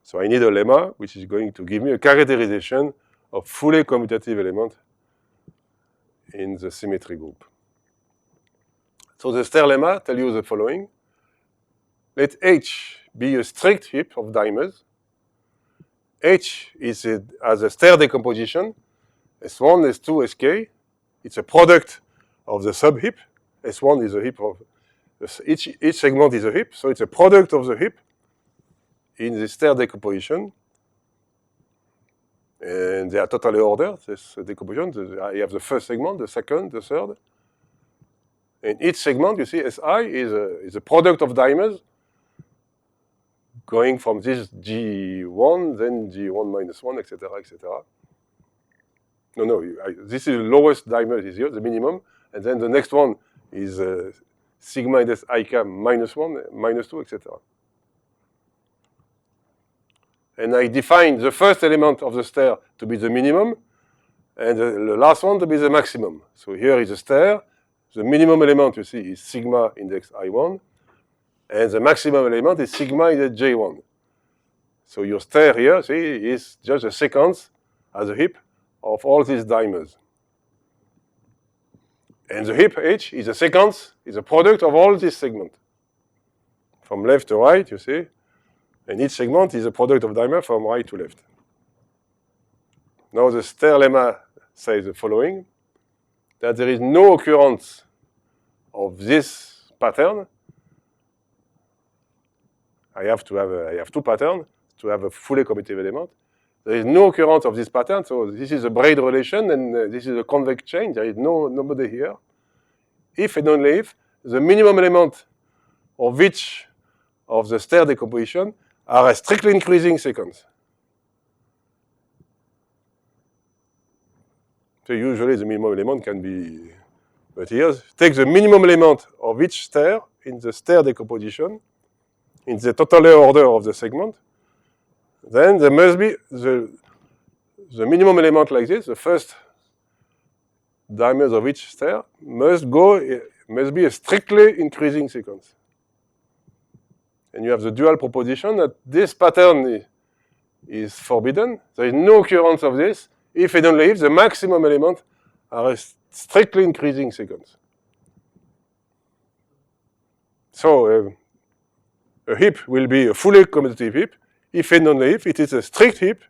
So I need a lemma which is going to give me a characterization of fully commutative element in the symmetry group. So the stair lemma tells you the following. Let H be a strict heap of dimers. H has a stair decomposition. S1, S2, Sk. It's a product of the subheap. S1 is a heap of each segment is a heap, so it's a product of the heap in the stair decomposition. And they are totally ordered, this decomposition. I have the first segment, the second, the third. And each segment, you see, Si is a product of dimers going from this G1, then G1 minus 1, etc., etc. No, this is the lowest dimer is here, the minimum. And then the next one is sigma index IK minus 1, minus 2, etc. And I define the first element of the stair to be the minimum, and the last one to be the maximum. So here is a stair. The minimum element, you see, is sigma index I1, and the maximum element is sigma index J1. So your stair here, see, is just a sequence as a heap of all these dimers. And the heap H is a sequence, is a product of all these segments. From left to right, you see, and each segment is a product of dimer from right to left. Now the stair lemma says the following, that there is no occurrence of this pattern. I have two patterns to have a fully commutative element. There is no occurrence of this pattern, so this is a braid relation, and this is a convex chain. There is nobody here. If and only if the minimum element of each of the stair decomposition are a strictly increasing sequence. So usually the minimum element can be, but here, take the minimum element of each stair in the stair decomposition, in the total order of the segment. Then there must be the minimum element like this, the first dimers of each stair must be a strictly increasing sequence. And you have the dual proposition that this pattern is forbidden. There is no occurrence of this if and only if the maximum element are a strictly increasing sequence. So a heap will be a fully commutative heap if and only if it is a strict heap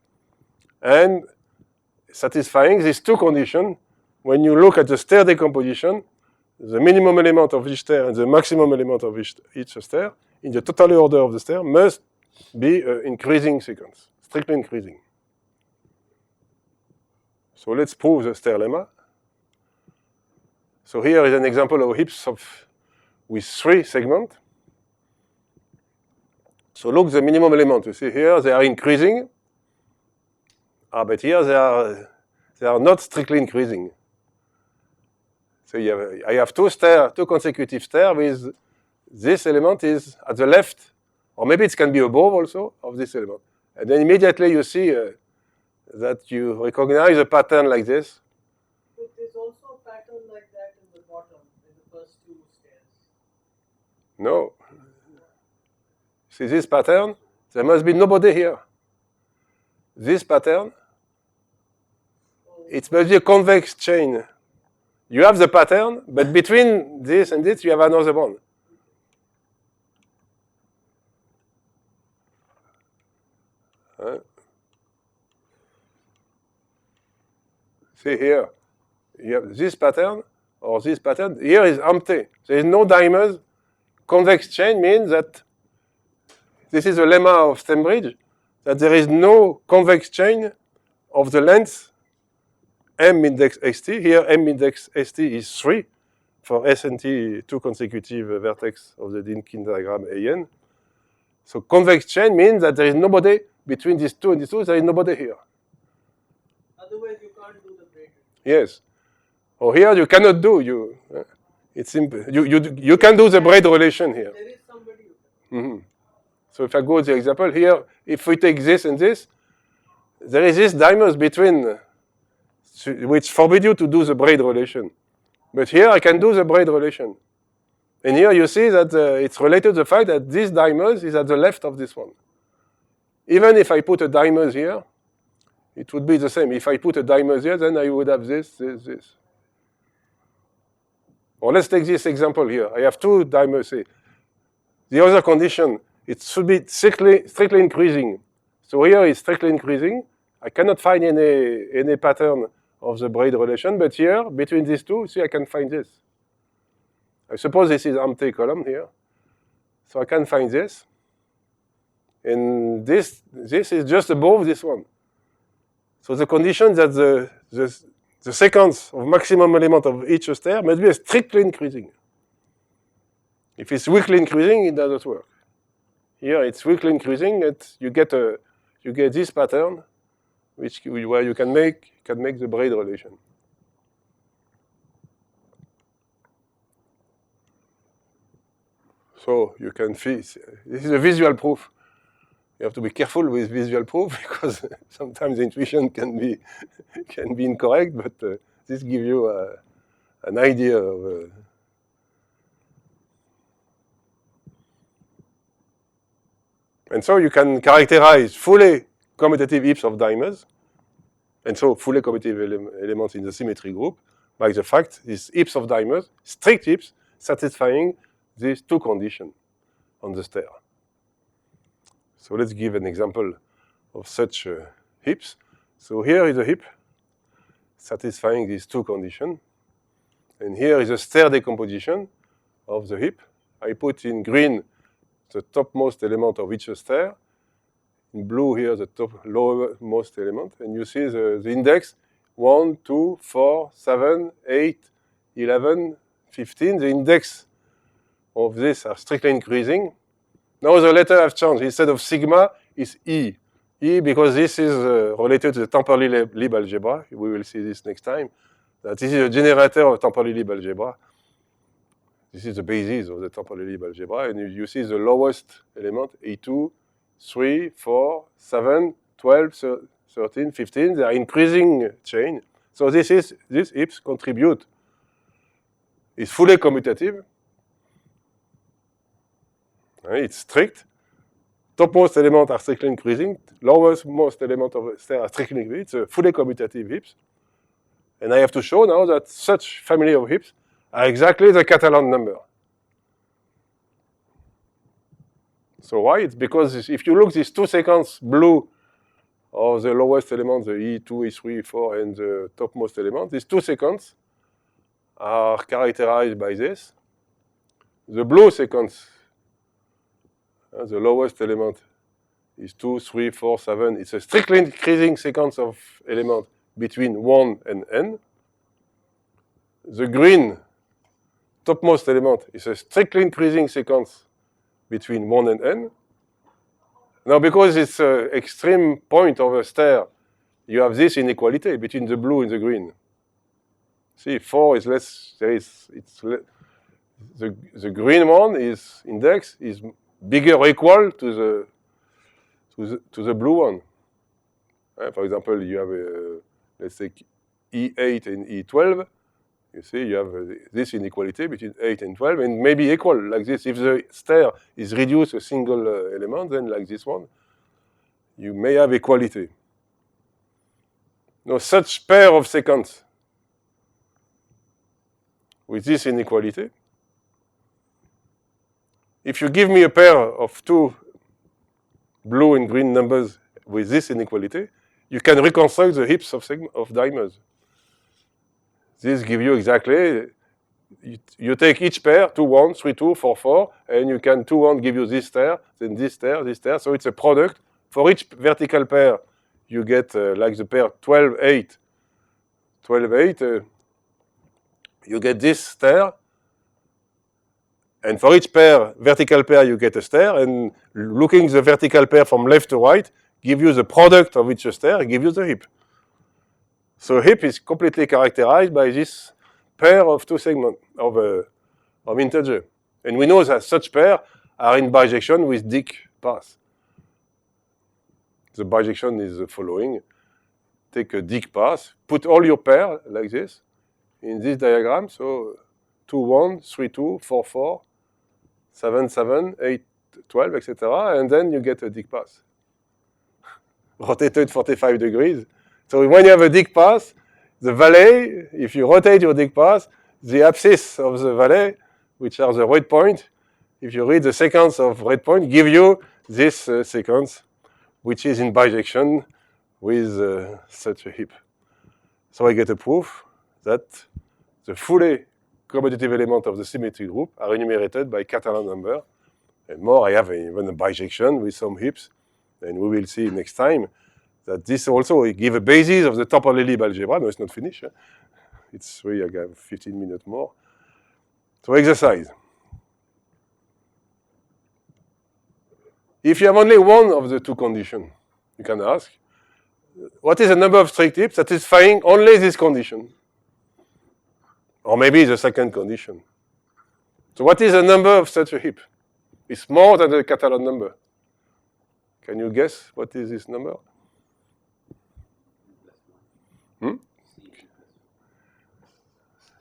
and satisfying these two conditions. When you look at the stair decomposition, the minimum element of each stair and the maximum element of each stair in the total order of the stair must be an increasing sequence, strictly increasing. So let's prove the stair lemma. So here is an example of heaps with 3 segments. So look the minimum element. You see here they are increasing, but here they are not strictly increasing. So I have two consecutive stairs with this element is at the left, or maybe it can be above also of this element. And then immediately you see that you recognize a pattern like this. But there's also a pattern like that in the bottom, in the first two stairs. No. See this pattern? There must be nobody here. This pattern, it must be a convex chain. You have the pattern, but between this and this, you have another one. See here, you have this pattern or this pattern. Here is empty. There is no dimers. Convex chain means that this is the lemma of Stembridge, that there is no convex chain of the length m index st. Here m index st is 3 for S and T, two consecutive vertex of the Dynkin diagram AN. So convex chain means that there is nobody between these two and these two, there is nobody here. Otherwise, you can't do the braid. Yes. Or here you cannot do. It's simple. You can do the braid relation here. There is somebody who can. So if I go to the example here, if we take this and this, there is this dimers between, which forbid you to do the braid relation. But here I can do the braid relation. And here you see that it's related to the fact that this dimers is at the left of this one. Even if I put a dimers here, it would be the same. If I put a dimers here, then I would have this. Or let's take this example here. I have two dimers here. The other condition, it should be strictly increasing. So here it's strictly increasing. I cannot find any pattern of the braid relation, but here, between these two, see, I can find this. I suppose this is empty column here. So I can find this. And this is just above this one. So the condition that the sequence of maximum element of each stair must be strictly increasing. If it's weakly increasing, it doesn't work. Here it's weakly increasing, and you get this pattern, where you can make the braid relation. So you can see this is a visual proof. You have to be careful with visual proof because sometimes the intuition can be incorrect, but this gives you an idea of. And so you can characterize fully commutative heaps of dimers, and so fully commutative elements in the symmetry group by the fact these heaps of dimers, strict heaps, satisfying these two conditions on the stair. So let's give an example of such heaps. So here is a heap satisfying these two conditions. And here is a stair decomposition of the heap. I put in green the topmost element of each stair. In blue here the lowermost element. And you see the index 1, 2, 4, 7, 8, 11, 15. The index of this are strictly increasing. Now the letter have changed. Instead of sigma, is E. E because this is related to the temporally Lieb algebra. We will see this next time. That this is a generator of temporally Lieb algebra. This is the basis of the temporally Lieb algebra. And you see the lowest element, E2, 3, 4, 7, 12, 13, 15. They are increasing chain. So these heaps contribute. It's fully commutative. It's strict. Topmost elements are strictly increasing. Lowermost elements of the stair are strictly increasing. It's a fully commutative heaps. And I have to show now that such family of heaps are exactly the Catalan number. So why? It's because if you look these two sequences, blue of the lowest element, the E2, E3, E4, and the topmost element, these two sequences are characterized by this. The blue sequence, the lowest element is 2, 3, 4, 7. It's a strictly increasing sequence of elements between 1 and n. The green topmost element is a strictly increasing sequence between 1 and n. Now, because it's an extreme point of a stair, you have this inequality between the blue and the green. See, 4 is less. The green one is index is bigger or equal to the blue one. For example, you have let's say E8 and E12. You see, you have this inequality between 8 and 12, and maybe equal like this. If the stair is reduced a single element, then like this one, you may have equality. Now, such pair of sequence with this inequality, if you give me a pair of two blue and green numbers with this inequality, you can reconstruct the heaps of dimers. This gives you exactly, you take each pair, 2, 1, 3, 2, 4, 4, and you can 2, 1 give you this stair, then this stair, this stair. So it's a product. For each vertical pair, you get like the pair 12, 8, 12, 8, you get this stair. And for each pair, vertical pair, you get a stair. And looking the vertical pair from left to right, give you the product of each stair, give you the heap. So a heap is completely characterized by this pair of two segments of integer. And we know that such pair are in bijection with Dick path. The bijection is the following. Take a Dick path, put all your pair like this in this diagram. So 2, 1, 3, 2, 4, 4, 7, 7, 8, 12, etc. And then you get a Dick path. Rotated 45 degrees. So when you have a Dick path, the valley, if you rotate your Dick path, the axis of the valley, which are the red point, if you read the sequence of red point, give you this sequence, which is in bijection with such a heap. So I get a proof that the fully commutative elements of the symmetry group are enumerated by Catalan number. And more, I have even a bijection with some heaps, and we will see next time that this also give a basis of the topology algebra. No, it's not finished. It's really, I have 15 minutes more. So exercise. If you have only one of the two conditions, you can ask, what is the number of strict heaps satisfying only this condition? Or maybe the second condition. So what is the number of such a heap? It's more than the Catalan number. Can you guess what is this number?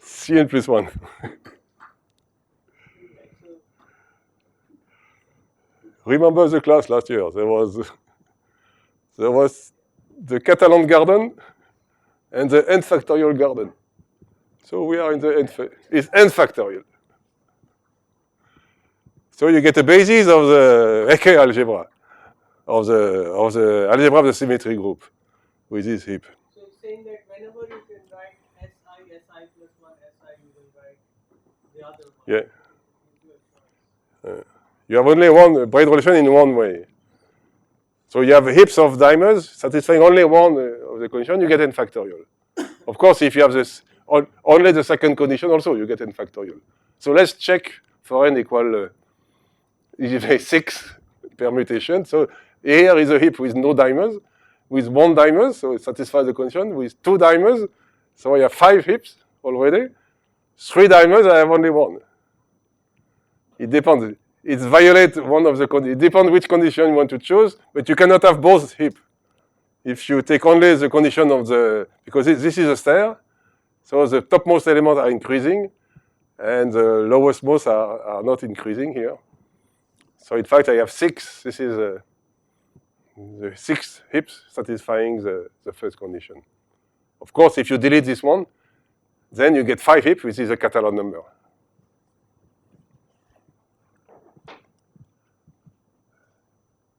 Cn plus 1. Remember the class last year. There was the Catalan garden and the n factorial garden. So we are in the it's n factorial. So you get a basis of the Ecke algebra, of the algebra of the symmetry group with this heap. So it's saying that whenever you can write SI plus 1 SI, you will write the other one. Yeah. You have only one braid relation in one way. So you have heaps of dimers satisfying only one of the condition, you get n factorial. Of course, if you have this only the second condition, also you get n factorial. So let's check for n equal 6 permutation. So here is a heap with no dimers, with one dimer, so it satisfies the condition. With 2 dimers, so I have 5 heaps already. 3 dimers, I have only one. It depends. It violates one of the conditions. It depends which condition you want to choose, but you cannot have both heaps. If you take only the condition of because this is a stair, so the topmost elements are increasing, and the lowest most are not increasing here. So in fact, I have 6. This is the 6 heaps satisfying the first condition. Of course, if you delete this one, then you get 5 heaps, which is a Catalan number.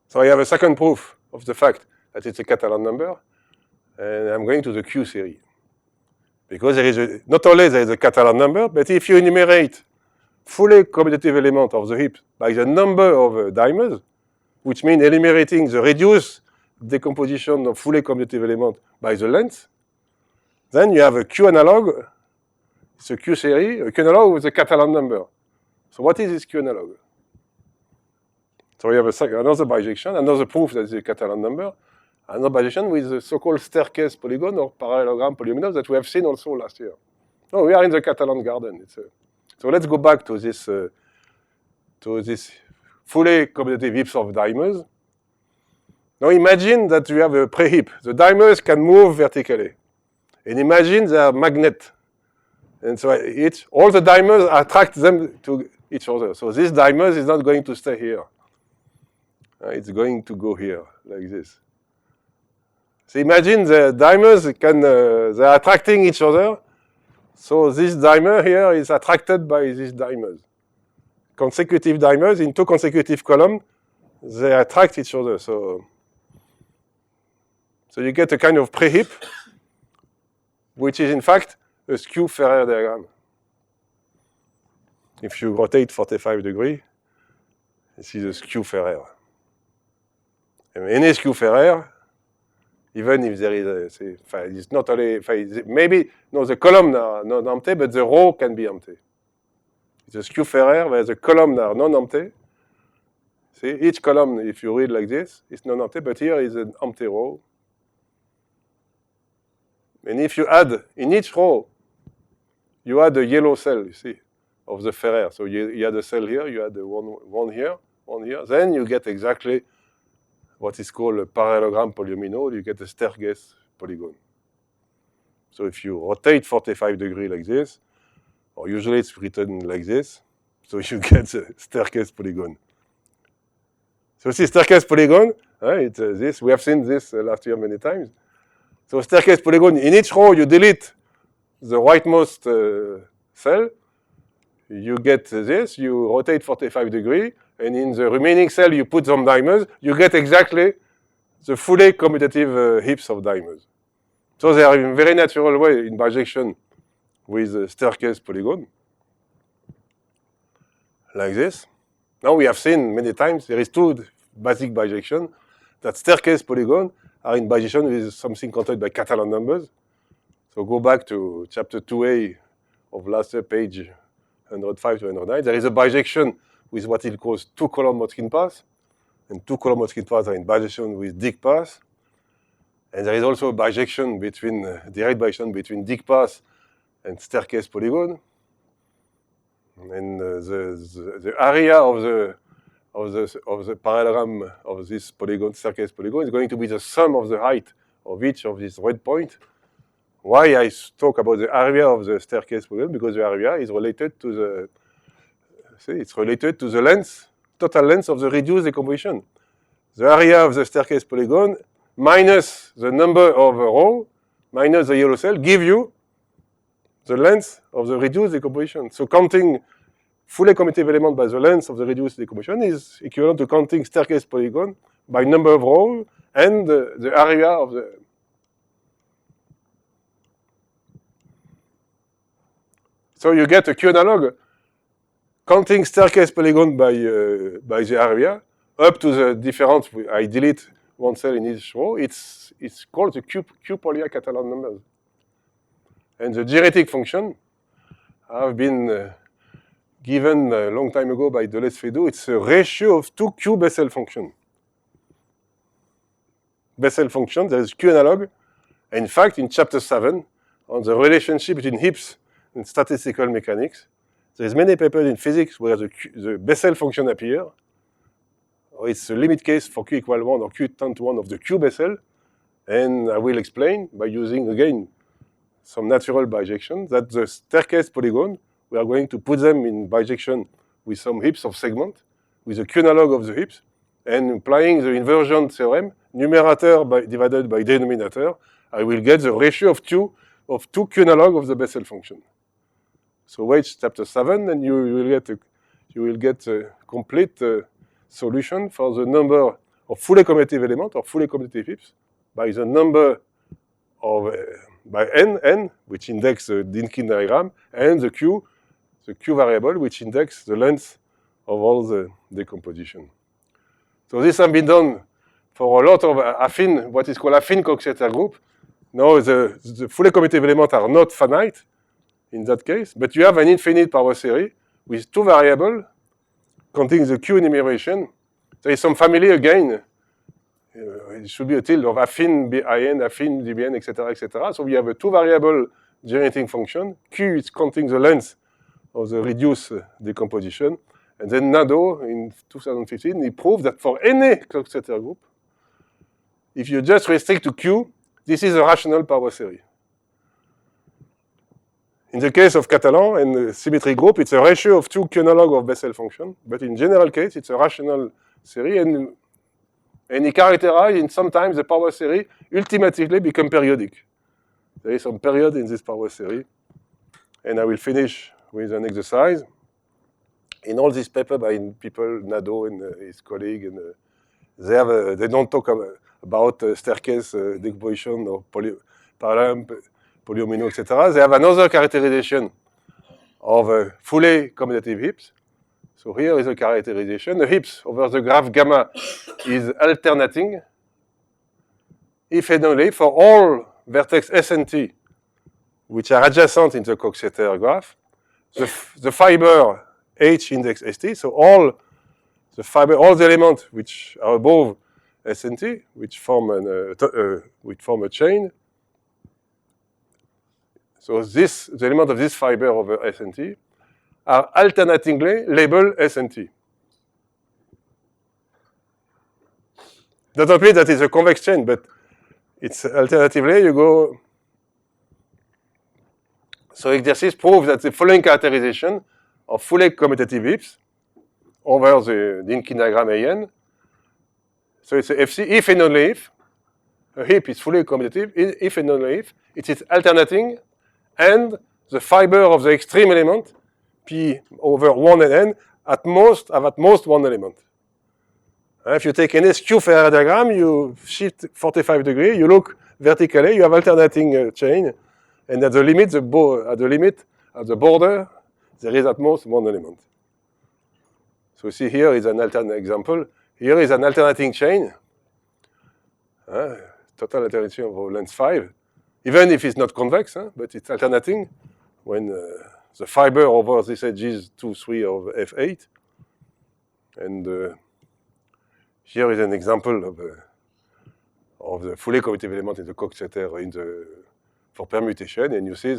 So I have a second proof of the fact that it's a Catalan number, and I'm going to the Q series. Because there is not only there is a Catalan number, but if you enumerate fully commutative element of the heap by the number of dimers, which means enumerating the reduced decomposition of fully commutative element by the length, then you have a Q analog. It's a Q series, a Q analog with a Catalan number. So what is this Q analog? So we have another bijection, another proof that it's a Catalan number, another bijection with the so-called staircase polygon or parallelogram polynomial that we have seen also last year. No, we are in the Catalan garden. So let's go back to this fully commutative heaps of dimers. Now imagine that you have a pre-heap. The dimers can move vertically. And imagine they are magnet. And so all the dimers attract them to each other. So this dimers is not going to stay here. It's going to go here, like this. So imagine the dimers they're attracting each other. So this dimer here is attracted by these dimers. Consecutive dimers in two consecutive columns, they attract each other. So you get a kind of pre-heap, which is in fact a skew-Ferrer diagram. If you rotate 45 degrees, this is a skew-Ferrer. And any skew-Ferrer, even if there is it's not only, maybe, no, the columns are not empty, but the row can be empty. It's a skew-Ferrer where the columns are non-empty. See, each column, if you read like this, is non-empty, but here is an empty row. And if you add, in each row, you add a yellow cell, you see, of the Ferrer. So you add a cell here, you add one here, then you get exactly what is called a parallelogram polyomino, you get a staircase polygon. So if you rotate 45 degrees like this, or usually it's written like this, so you get the staircase polygon. So see, staircase polygon, it's this. We have seen this last year many times. So staircase polygon, in each row you delete the rightmost cell, you get this, you rotate 45 degrees, and in the remaining cell you put some dimers, you get exactly the fully commutative heaps of dimers. So they are in a very natural way in bijection with the staircase polygon, like this. Now we have seen many times there is two basic bijection, that staircase polygon are in bijection with something controlled by Catalan numbers. So go back to chapter 2a of last year, page 105 to 109. There is a bijection with what it calls two-column Motzkin path, and two-column Motzkin paths are in bijection with Dicke path. And there is also a bijection between direct bijection between Dicke path and staircase polygon. And the area of the parallelogram of this polygon, staircase polygon, is going to be the sum of the height of each of these red points. Why I talk about the area of the staircase polygon? Because the area is related to the length, total length of the reduced decomposition. The area of the staircase polygon minus the number of a row minus the yellow cell give you the length of the reduced decomposition. So counting fully commutative element by the length of the reduced decomposition is equivalent to counting staircase polygon by number of rows and the area of the. So you get a Q analog counting staircase polygon by the area up to the difference. I delete one cell in each row. It's called the Q Polya Catalan numbers. And the geometric function have been given a long time ago by Deleuze-Feydeau. It's a ratio of two Q Bessel functions. Bessel function, there is Q analog. In fact, in chapter 7, on the relationship between heaps and statistical mechanics, there is many papers in physics where the Bessel function appear. It's a limit case for Q equal 1 or Q tend to 1 of the Q Bessel. And I will explain by using, again, some natural bijection that the staircase polygon, we are going to put them in bijection with some heaps of segment, with the Q analog of the heaps, and applying the inversion theorem, numerator divided by denominator, I will get the ratio of two Q analog of the Bessel function. So wait chapter 7, and you will get a complete solution for the number of fully commutative element or fully commutative heaps by the number of by n, which index the Dynkin diagram, and the Q variable, which index the length of all the decomposition. So this has been done for a lot of affine, what is called affine Coxeter group. Now the fully commutative elements are not finite in that case, but you have an infinite power series with two variables counting the Q enumeration. There is some family again. It should be a tilde of affine BIN, affine DBN, etc., etc. So we have a two variable generating function. Q is counting the length of the reduced decomposition. And then Nadeau, in 2015, he proved that for any Coxeter group, if you just restrict to Q, this is a rational power series. In the case of Catalan and the symmetry group, it's a ratio of two Q-analog of Bessel function. But in general case, it's a rational series. And he characterized, in sometimes the power series ultimately become periodic. There is some period in this power series. And I will finish with an exercise. In all this paper by people, Nadeau and his colleague, and they don't talk about staircase decomposition or parallel polyomino, etc. They have another characterization of fully commutative heaps. So here is a characterization. The heaps over the graph gamma is alternating if and only for all vertex S and T, which are adjacent in the Coxeter graph, the fiber H index ST, so all the elements which are above S and T, which form a chain. So the element of this fiber over S and T are alternatingly labeled S and T. Doesn't mean that it's a convex chain, but it's alternatively you go. So exercise proves that the following characterization of fully commutative heaps over the Dynkin diagram AN. So it's a FC if and only if a heap is fully commutative, if and only if it is alternating and the fiber of the extreme element P over 1 and n have at most one element. If you take any skew Ferrari diagram, you shift 45 degrees, you look vertically, you have alternating chain, and at the limit, at the border, there is at most one element. So see here is an alternate example. Here is an alternating chain, total alternation of length 5, even if it's not convex, but it's alternating when the fiber over this edge is 2, 3 of F8. And here is an example of the fully commutative element in the Coxeter for permutation, and you see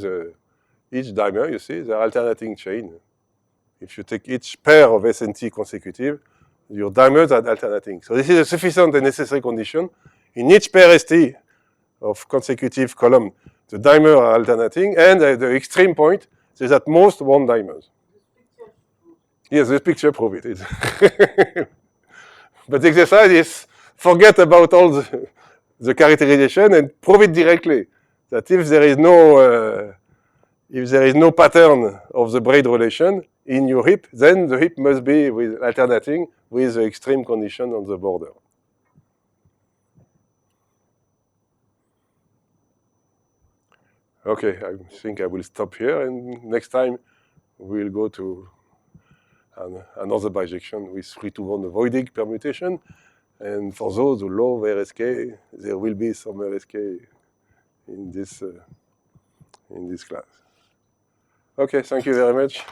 each dimer, you see the alternating chain. If you take each pair of S and T consecutive, your dimers are alternating. So this is a sufficient and necessary condition. In each pair ST of consecutive column, the dimers are alternating, and at the extreme point, there's at most one dimer. Yes, this picture proves it. But the exercise is forget about all the characterization and prove it directly. That if there is no pattern of the braid relation in your heap, then the heap must be alternating with the extreme condition on the border. Okay, I think I will stop here, and next time we'll go to another bijection with 3-to-1 avoiding permutation. And for those who love RSK, there will be some RSK in this class. Okay, thank you very much.